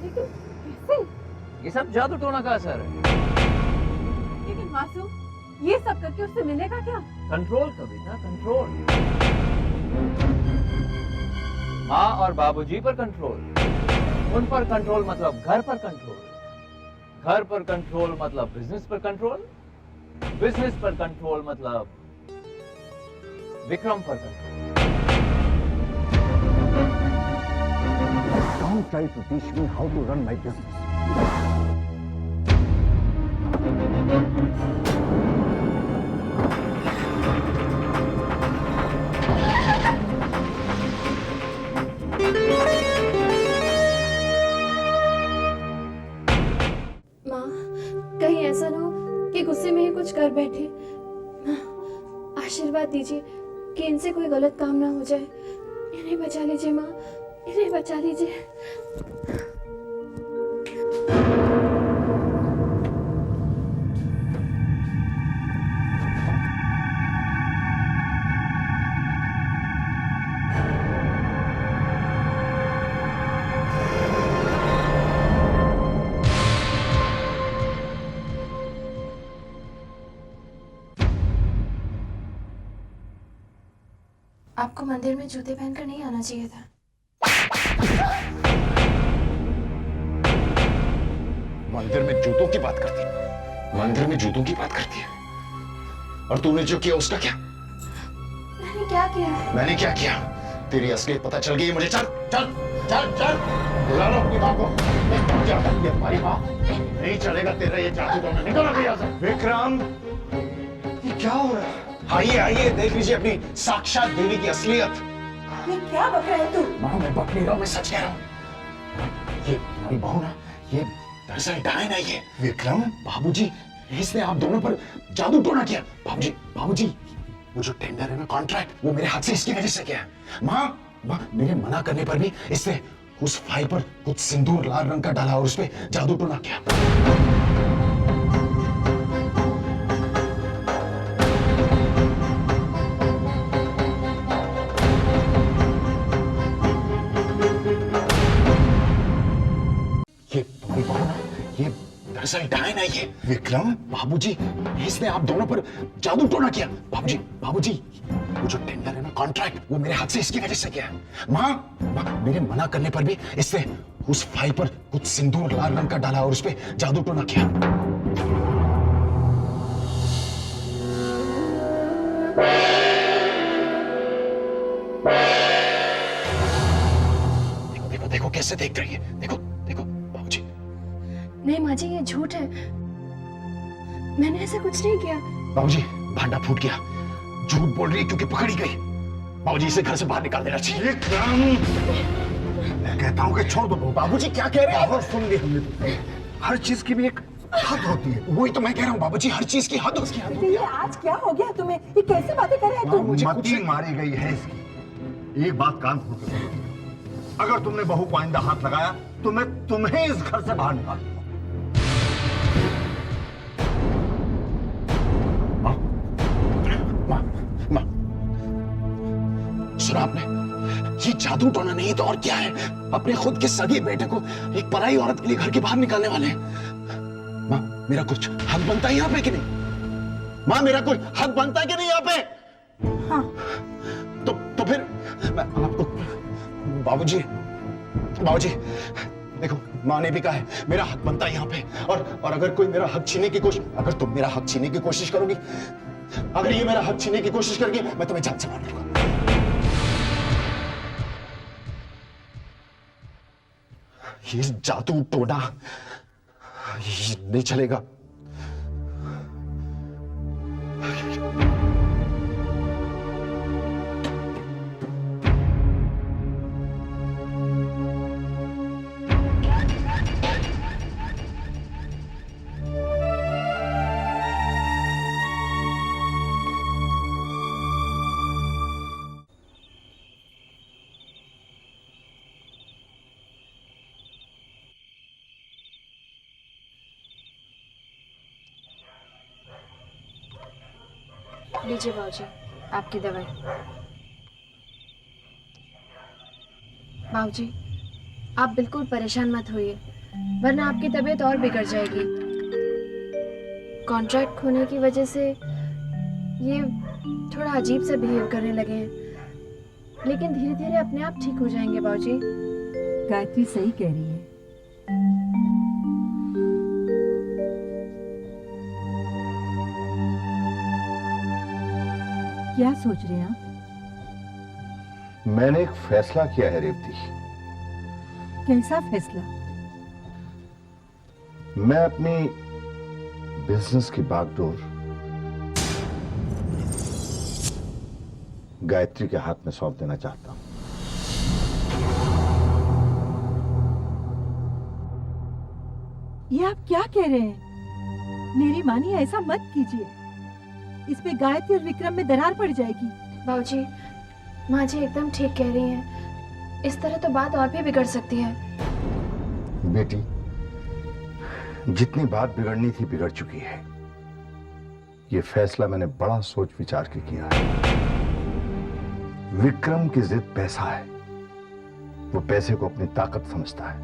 लेकिन कैसे? ये सब जादू टोना का असर है। लेकिन वासु, ये सब करके उससे मिलेगा क्या? कंट्रोल कविता, कंट्रोल। माँ और बाबूजी पर कंट्रोल। उन पर कंट्रोल मतलब घर पर कंट्रोल। घर पर कंट्रोल मतलब बिजनेस पर कंट्रोल। बिजनेस पर कंट्रोल मतलब विक्रम पर control. Don't try to teach me how to run my business. माँ, कहीं ऐसा ना हो कि गुस्से में ही कुछ कर बैठे। माँ, आशीर्वाद दीजिए कि इनसे कोई गलत काम ना हो जाए। इन्हें बचा लीजिए माँ, इन्हें बचा लीजिए। आपको मंदिर में जूते पहनकर नहीं आना चाहिए था। मंदिर में जूतों की बात करती है। मंदिर में जूतों की बात करती है। और तूने जो किया उसका क्या? मैंने क्या किया? मैंने क्या किया? तेरी असलियत पता चल गई मुझे। चल चल चल चल, बुला लो अपनी माँ को। क्या करेंगे तुम्हारी माँ? नहीं चलेगा तेरा ये जादू टोना। निकल अभी यहाँ से। विक्रम, ये क्या हो रहा है? आइए आइए, देख लीजिए अपनी साक्षात देवी की असलियत। ये क्या बक रहा है तू? माँ, मैं बक नहीं रहा हूँ, मैं सच कह रहा हूँ। ये तुम्हारी बहू ना, ये दरअसल डायन है। ये विक्रम, बाबूजी, इसने आप दोनों पर जादू टोना किया। बाबूजी, बाबूजी, वो जो टेंडर है ना, कॉन्ट्रैक्ट, वो मेरे हाथ से इसकी वजह से किया है। माँ, माँ मेरे मना करने पर भी इसने उस फाइल पर कुछ सिंदूर लाल रंग का डाला और उस पे जादू टोना किया। ये तुम्हारी बहू ना, ये दरअसल डायन है ये। विक्रम बाबूजी, इसने आप दोनों पर जादू टोना किया। बाबूजी बाबूजी, वो जो टेंडर है ना, कॉन्ट्रैक्ट, वो मेरे हाथ से इसकी वजह से किया। माँ मेरे मना करने पर भी इसने उस फाइल पर कुछ सिंदूर लाल रंग का डाला और उस पे जादू टोना किया। देखो देखो देखो कैसे देख रही है, देखो देखो बाबूजी। नहीं माँ जी, ये झूठ है, मैंने ऐसा कुछ नहीं किया। बाबूजी भांडा फूट गया, झूठ बोल रही है क्योंकि पकड़ी गई। बाबूजी इसे घर से बाहर निकाल देना चाहिए। मैं कहता हूँ कि छोड़ दो। बाबूजी क्या कह रहे हैं? बहुत सुन ली हमने तुमसे। हर चीज की भी एक हद होती है। वही तो मैं कह रहा हूँ बाबूजी, हर चीज की हद उसकी हद होती है। आज क्या हो गया तुम्हें? ये कैसी बातें कर रहे हैं तुम? मती मारी गई है इसकी। एक बात कान खोल के सुनो। अगर तुमने बहू को आइंदा हाथ लगाया तो मैं तुम्हें इस घर से बाहर निकाल दूंगा। सुना आपने? ये जादू टोना नहीं तो और क्या है? अपने खुद के सगे बेटे को एक पराई औरत के लिए घर के बाहर निकालने वाले हैं। माँ मेरा कुछ हक बनता है यहाँ पे कि नहीं? माँ मेरा कोई हक बनता है कि नहीं यहाँ पे? हाँ। तो फिर मैं आपको बाबूजी बाबूजी देखो, माँ ने भी कहा है मेरा हक बनता है यहाँ पे। और अगर कोई मेरा हक छीनने की कोशिश, अगर तुम मेरा हक छीनने की कोशिश करोगी, अगर ये मेरा हक छीनने की कोशिश करेगी, मैं तुम्हें जान से मार दूंगा। ये जादू टोना ये नहीं चलेगा। लीजिए बाबूजी आपकी दवाई। बाबूजी आप बिल्कुल परेशान मत होइए, वरना आपकी तबीयत और बिगड़ जाएगी। कॉन्ट्रैक्ट खोने की वजह से ये थोड़ा अजीब से बिहेव करने लगे हैं, लेकिन धीरे धीरे अपने आप ठीक हो जाएंगे बाबूजी। गायत्री सही कह रही है। क्या सोच रहे हैं आप? मैंने एक फैसला किया है रेवती। कैसा फैसला? मैं अपनी बिजनेस की बागडोर गायत्री के हाथ में सौंप देना चाहता हूं। ये आप क्या कह रहे हैं? मेरी मानिए, ऐसा मत कीजिए। इसमें गायत्री और विक्रम में दरार पड़ जाएगी। बाबूजी माँ जी एकदम ठीक कह रही हैं, इस तरह तो बात और भी बिगड़ सकती है। बेटी, जितनी बात बिगड़नी थी बिगड़ चुकी है। ये फैसला मैंने बड़ा सोच विचार के किया है। विक्रम की जिद पैसा है, वो पैसे को अपनी ताकत समझता है।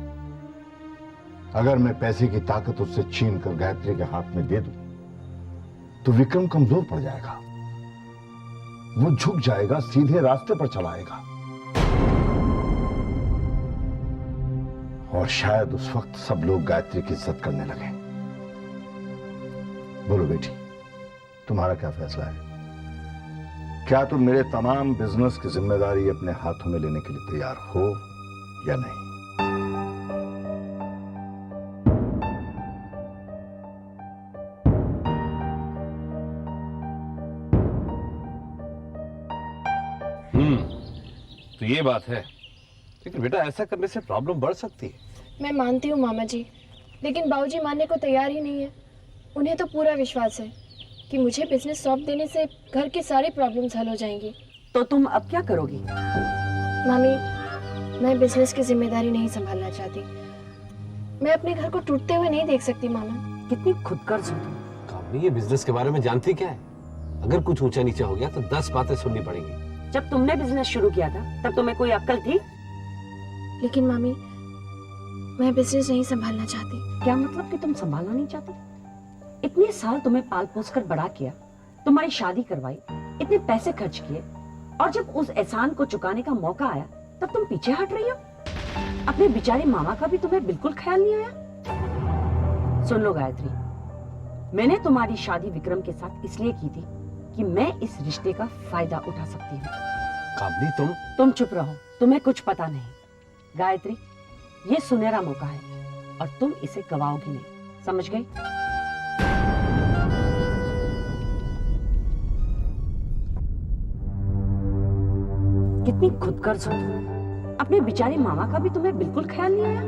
अगर मैं पैसे की ताकत उससे छीन कर गायत्री के हाथ में दे दूं तो विक्रम कमजोर पड़ जाएगा, वो झुक जाएगा, सीधे रास्ते पर चला आएगा। और शायद उस वक्त सब लोग गायत्री की इज्जत करने लगे। बोलो बेटी, तुम्हारा क्या फैसला है? क्या तुम मेरे तमाम बिजनेस की जिम्मेदारी अपने हाथों में लेने के लिए तैयार हो या नहीं? तो ये बात है, लेकिन बेटा ऐसा करने से प्रॉब्लम बढ़ सकती है। मैं मानती हूँ मामा जी, लेकिन बाबूजी मानने को तैयार ही नहीं है। उन्हें तो पूरा विश्वास है कि मुझे बिजनेस सौंप देने से घर की सारी प्रॉब्लम्स हल हो जाएंगी। तो तुम अब क्या करोगी? मामी, मैं बिजनेस की जिम्मेदारी नहीं संभालना चाहती। मैं अपने घर को टूटते हुए नहीं देख सकती मामा। कितनी खुदगर्ज हो तुम। कामनी, ये बिजनेस के बारे में जानती क्या है? अगर कुछ ऊंचा नीचा हो गया तो 10 बातें सुननी पड़ेंगी। जब तुमने बिजनेस शुरू किया था तब तुम्हें कोई अक्ल थी? लेकिन मामी, मैं बिजनेस नहीं संभालना चाहती। क्या मतलब कि तुम संभालना नहीं चाहती? इतने साल तुम्हें पाल पोस कर बड़ा किया, तुम्हारी शादी करवाई, इतने पैसे खर्च किए, और जब उस एहसान को चुकाने का मौका आया तब तुम पीछे हट रही हो। अपने बेचारे मामा का भी तुम्हें बिल्कुल ख्याल नहीं आया। सुन लो गायत्री, मैंने तुम्हारी शादी विक्रम के साथ इसलिए की थी कि मैं इस रिश्ते का फायदा उठा सकती हूँ। कामनी, तुम चुप रहो, तुम्हें कुछ पता नहीं। गायत्री, ये सुनहरा मौका है और तुम इसे गवाओगी नहीं, समझ गई? कितनी खुदगर्ज हो तुम। अपने बेचारे मामा का भी तुम्हें बिल्कुल ख्याल नहीं आया।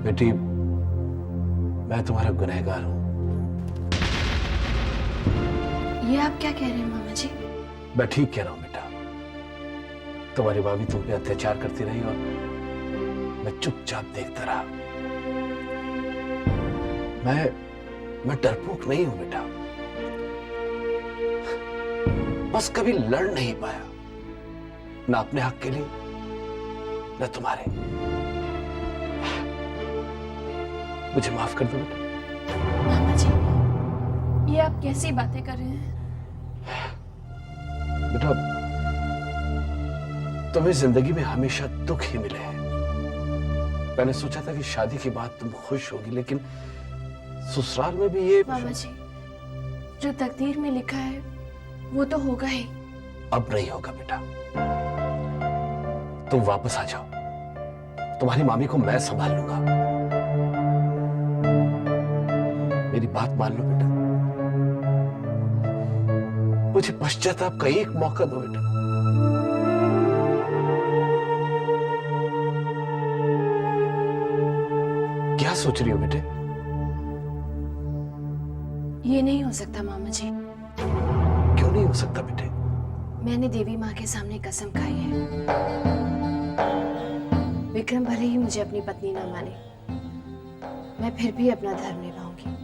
बेटी, मैं तुम्हारा गुनहगार हूं। ये आप क्या कह रहे हैं मामा जी? मैं ठीक कह रहा हूं बेटा। तुम्हारी भाभी तुम पे अत्याचार करती रही और मैं चुपचाप देखता रहा। मैं डरपोक नहीं हूं बेटा, बस कभी लड़ नहीं पाया, ना अपने हक के लिए न तुम्हारे। मुझे माफ कर दो बेटा। मामा जी, ये आप कैसी बातें कर रहे हैं? बेटा, तुम्हें जिंदगी में हमेशा दुख ही मिले हैं। मैंने सोचा था कि शादी के बाद तुम खुश होगी, लेकिन ससुराल में भी ये। मामा जी, जो तकदीर में लिखा है वो तो होगा ही। अब नहीं होगा बेटा, तुम वापस आ जाओ, तुम्हारी मामी को मैं संभाल लूंगा। मेरी बात मान लो बेटा, मुझे पश्चाताप का एक मौका दो बेटा। क्या सोच रही हो बेटे? ये नहीं हो सकता मामा जी। क्यों नहीं हो सकता बेटे? मैंने देवी माँ के सामने कसम खाई है, विक्रम भले ही मुझे अपनी पत्नी न माने, मैं फिर भी अपना धर्म निभाऊंगी।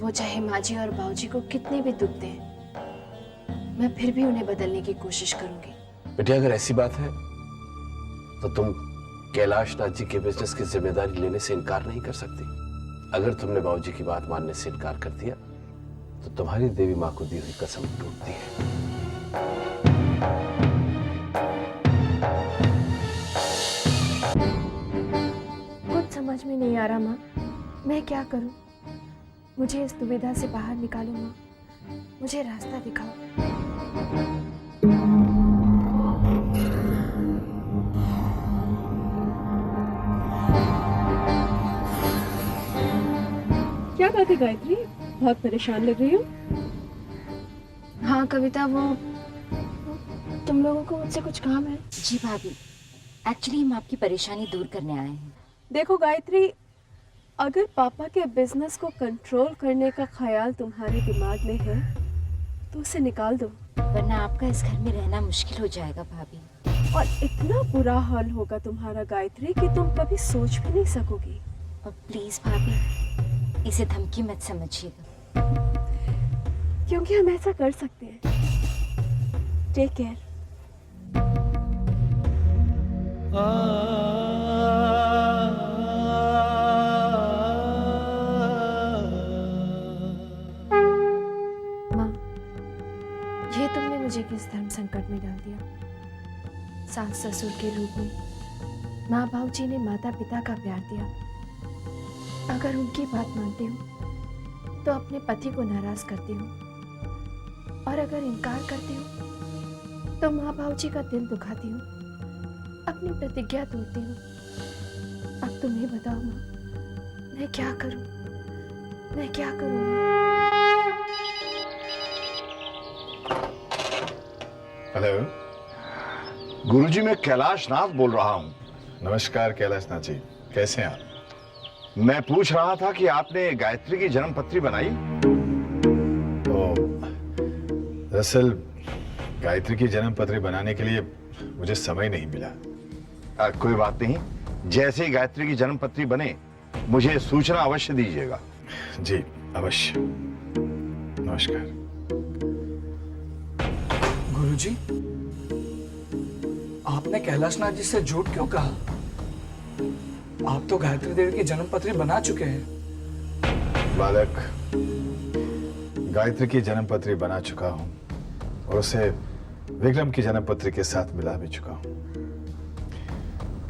वो चाहे माँ जी और बाबूजी को कितने भी दुख दें, मैं फिर भी उन्हें बदलने की कोशिश करूंगी। बेटे, अगर ऐसी बात है तो तुम कैलाश नाथ जी के बिजनेस की जिम्मेदारी लेने से इनकार नहीं कर सकती। अगर तुमने बाबूजी की बात मानने से इनकार कर दिया तो तुम्हारी देवी माँ को दी हुई कसम टूटती है। कुछ समझ में नहीं आ रहा माँ, मैं क्या करूं? मुझे इस दुविधा से बाहर निकालो माँ, मुझे रास्ता दिखाओ। क्या बात है गायत्री, बहुत परेशान लग रही हो? हाँ कविता, वो तुम लोगों को मुझसे कुछ काम है? जी भाभी, एक्चुअली हम आपकी परेशानी दूर करने आए हैं। देखो गायत्री, अगर पापा के बिजनेस को कंट्रोल करने का ख्याल तुम्हारे दिमाग में है तो उसे निकाल दो, वरना आपका इस घर में रहना मुश्किल हो जाएगा भाभी। और इतना बुरा हाल होगा तुम्हारा गायत्री कि तुम कभी सोच भी नहीं सकोगी। और प्लीज भाभी, इसे धमकी मत समझिएगा, क्योंकि हम ऐसा कर सकते हैं। Take care. माँ, ये तुमने मुझे किस धर्म संकट में डाल दिया? सास ससुर के रूप में माँ बाबूजी ने माता पिता का प्यार दिया। अगर उनकी बात मानती हूँ तो अपने पति को नाराज करती हूँ, और अगर इनकार करती हूँ तो माँ बाबूजी का दिल दुखाती हूँ, अपनी प्रतिज्ञा तोड़ती हूँ। अब तुम ही बताओ माँ, मैं क्या करूँ? मैं क्या करूँ माँ? हेलो गुरुजी, मैं कैलाश नाथ बोल रहा हूँ। नमस्कार कैलाशनाथ जी, कैसे हैं आप? मैं पूछ रहा था कि आपने गायत्री की जन्म पत्री बनाई? तो दरअसल गायत्री की जन्म पत्री बनाने के लिए मुझे समय नहीं मिला। कोई बात नहीं, जैसे ही गायत्री की जन्म पत्री बने मुझे सूचना अवश्य दीजिएगा। जी अवश्य। नमस्कार। गुरुजी, आपने कैलाशनाथ जी से झूठ क्यों कहा? आप तो गायत्री देवी की जन्म पत्री बना चुके हैं। बालक, गायत्री की जन्म पत्री बना चुका हूं और उसे विक्रम की जन्म पत्री के साथ मिला भी चुका हूं।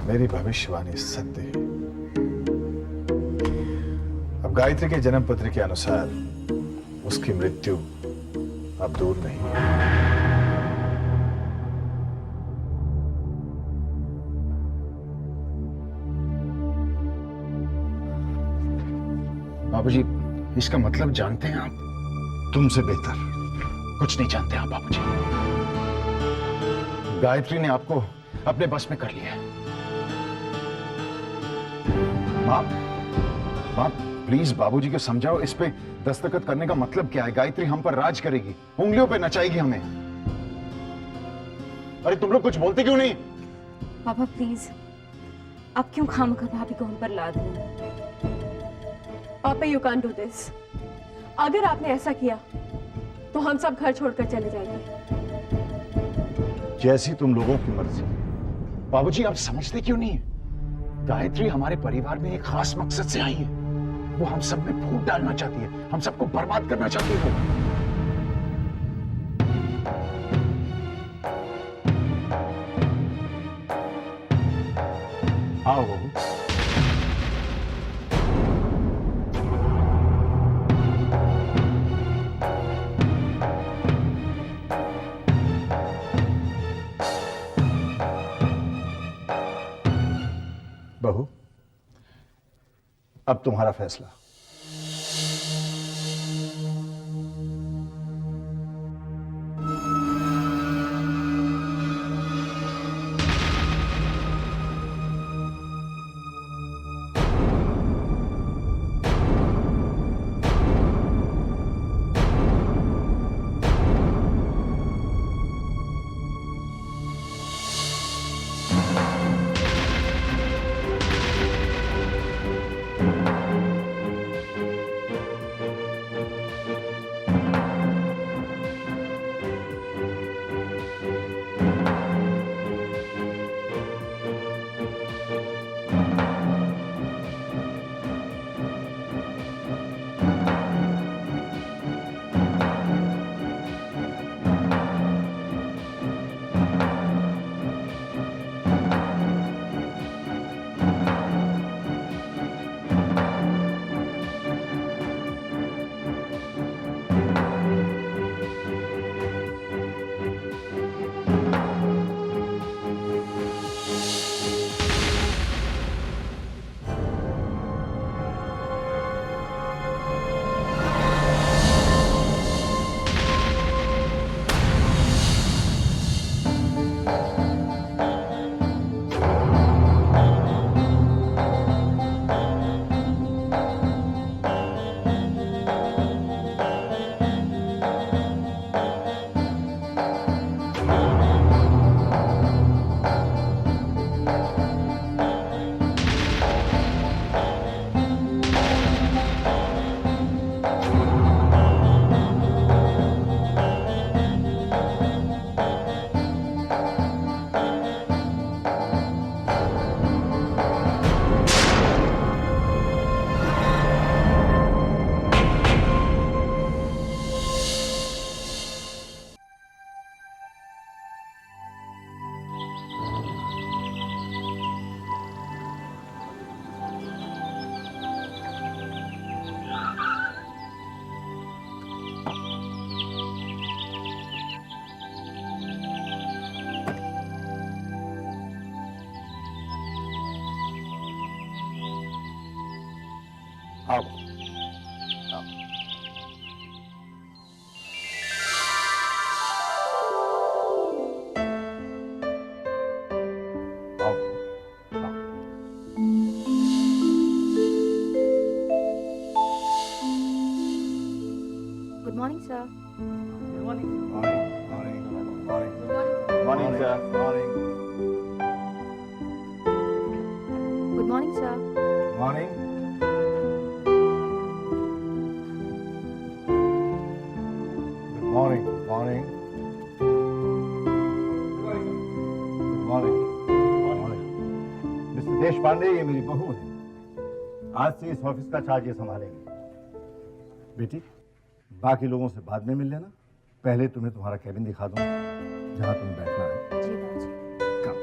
मेरी भविष्यवाणी सत्य है। अब गायत्री के जन्म पत्री के अनुसार उसकी मृत्यु अब दूर नहीं है। बाबूजी, इसका मतलब जानते हैं आप? तुमसे बेहतर कुछ नहीं जानते आप बाबूजी। गायत्री ने आपको अपने बस में कर लिया है। माँ, प्लीज बाबूजी को समझाओ, इस पे दस्तखत करने का मतलब क्या है? गायत्री हम पर राज करेगी, उंगलियों पे नचाएगी हमें। अरे तुम लोग कुछ बोलते क्यों नहीं? पापा प्लीज, आप क्यों खामखा भाभी को हम पर लाद रहे हैं? पापा यू कांट डू दिस। अगर आपने ऐसा किया तो हम सब घर छोड़कर चले जाएंगे। जैसी तुम लोगों की मर्जी। बाबूजी, आप समझते क्यों नहीं? गायत्री हमारे परिवार में एक खास मकसद से आई है। वो हम सब में फूट डालना चाहती है, हम सबको बर्बाद करना चाहती है। आओ बहू। बहू, अब तुम्हारा फैसला। Morning sir. Good morning sir. Morning. Good morning. Morning. Good morning. Mister देश पांडे, ये मेरी बहू है। आज से इस ऑफिस का चार्ज ये संभालेंगे। बेटी, बाकी लोगों से बाद में मिल लेना। पहले तुम्हें तुम्हारा कैबिन दिखा दूं, जहां तुम्हें बैठना है। जी बाबूजी। कम।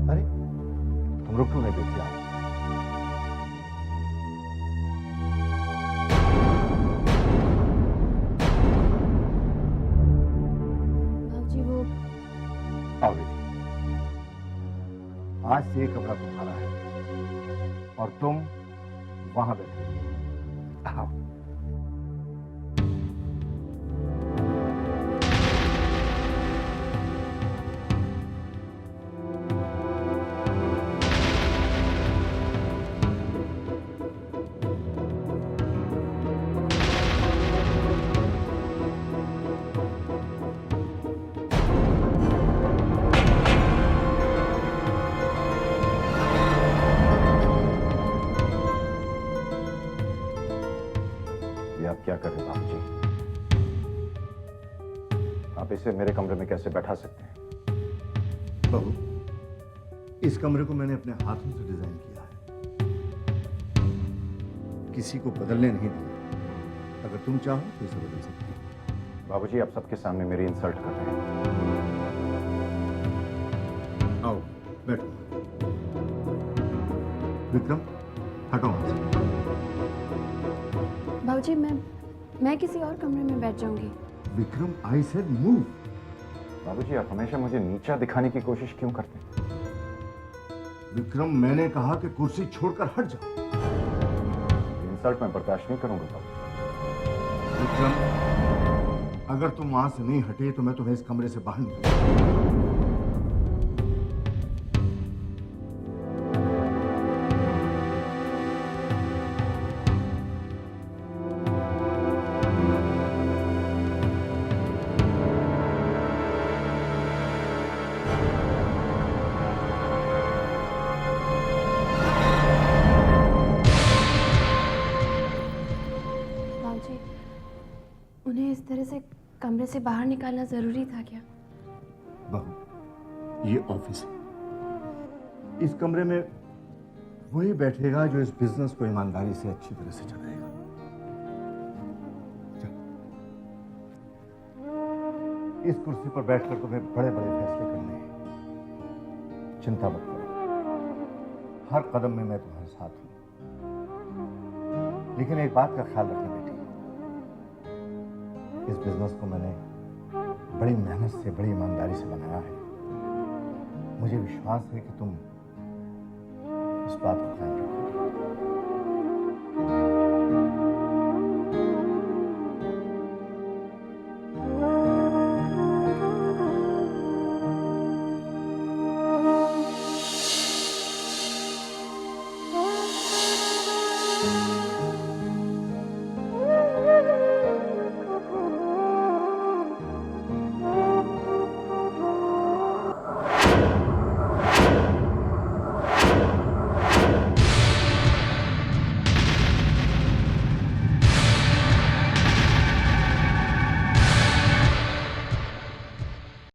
अरे, तुम रुक क्यों नहीं बेटी? आओ। बाबूजी वो आओ बेटी। आज से ये कमरा तुम्हारा है और तुम वहां बैठो। आओ। ये आप क्या कर रहे हो बाबूजी? आप इसे मेरे कमरे में कैसे बैठा सकते हैं? बहू, इस कमरे को मैंने अपने हाथों से डिजाइन किया है, किसी को बदलने नहीं दिया। अगर तुम चाहो तो इसे बदल सकती हो। बाबूजी, आप सबके सामने मेरी इंसल्ट कर रहे हैं। आओ बैठो। विक्रम, हटो वहां से। बाबूजी मैं किसी और कमरे में बैठ जाऊंगी। Vikram, I said move. बाबूजी, आप हमेशा मुझे नीचा दिखाने की कोशिश क्यों करते हैं? विक्रम, मैंने कहा कि कुर्सी छोड़कर हट जाओ। इंसल्ट मैं बर्दाश्त नहीं करूंगा बाबू। विक्रम, अगर तुम वहां से नहीं हटे तो मैं तुम्हें इस कमरे से बाहर निकालूंगा। बाबूजी, उन्हें इस तरह से कमरे से बाहर निकालना जरूरी था क्या? बहू, ये ऑफिस है। इस कमरे में वही बैठेगा जो इस बिजनेस को ईमानदारी से अच्छी तरह से चलाएगा। चलो। इस कुर्सी पर बैठकर तुम्हें बड़े बड़े फैसले करने हैं। चिंता मत करो, हर कदम में मैं तुम्हारे साथ हूं। लेकिन एक बात का ख्याल रखना बेटी, इस बिजनेस को मैंने बड़ी मेहनत से, बड़ी ईमानदारी से बनाया है। मुझे विश्वास है कि तुम इस बात को ख्याल रखो।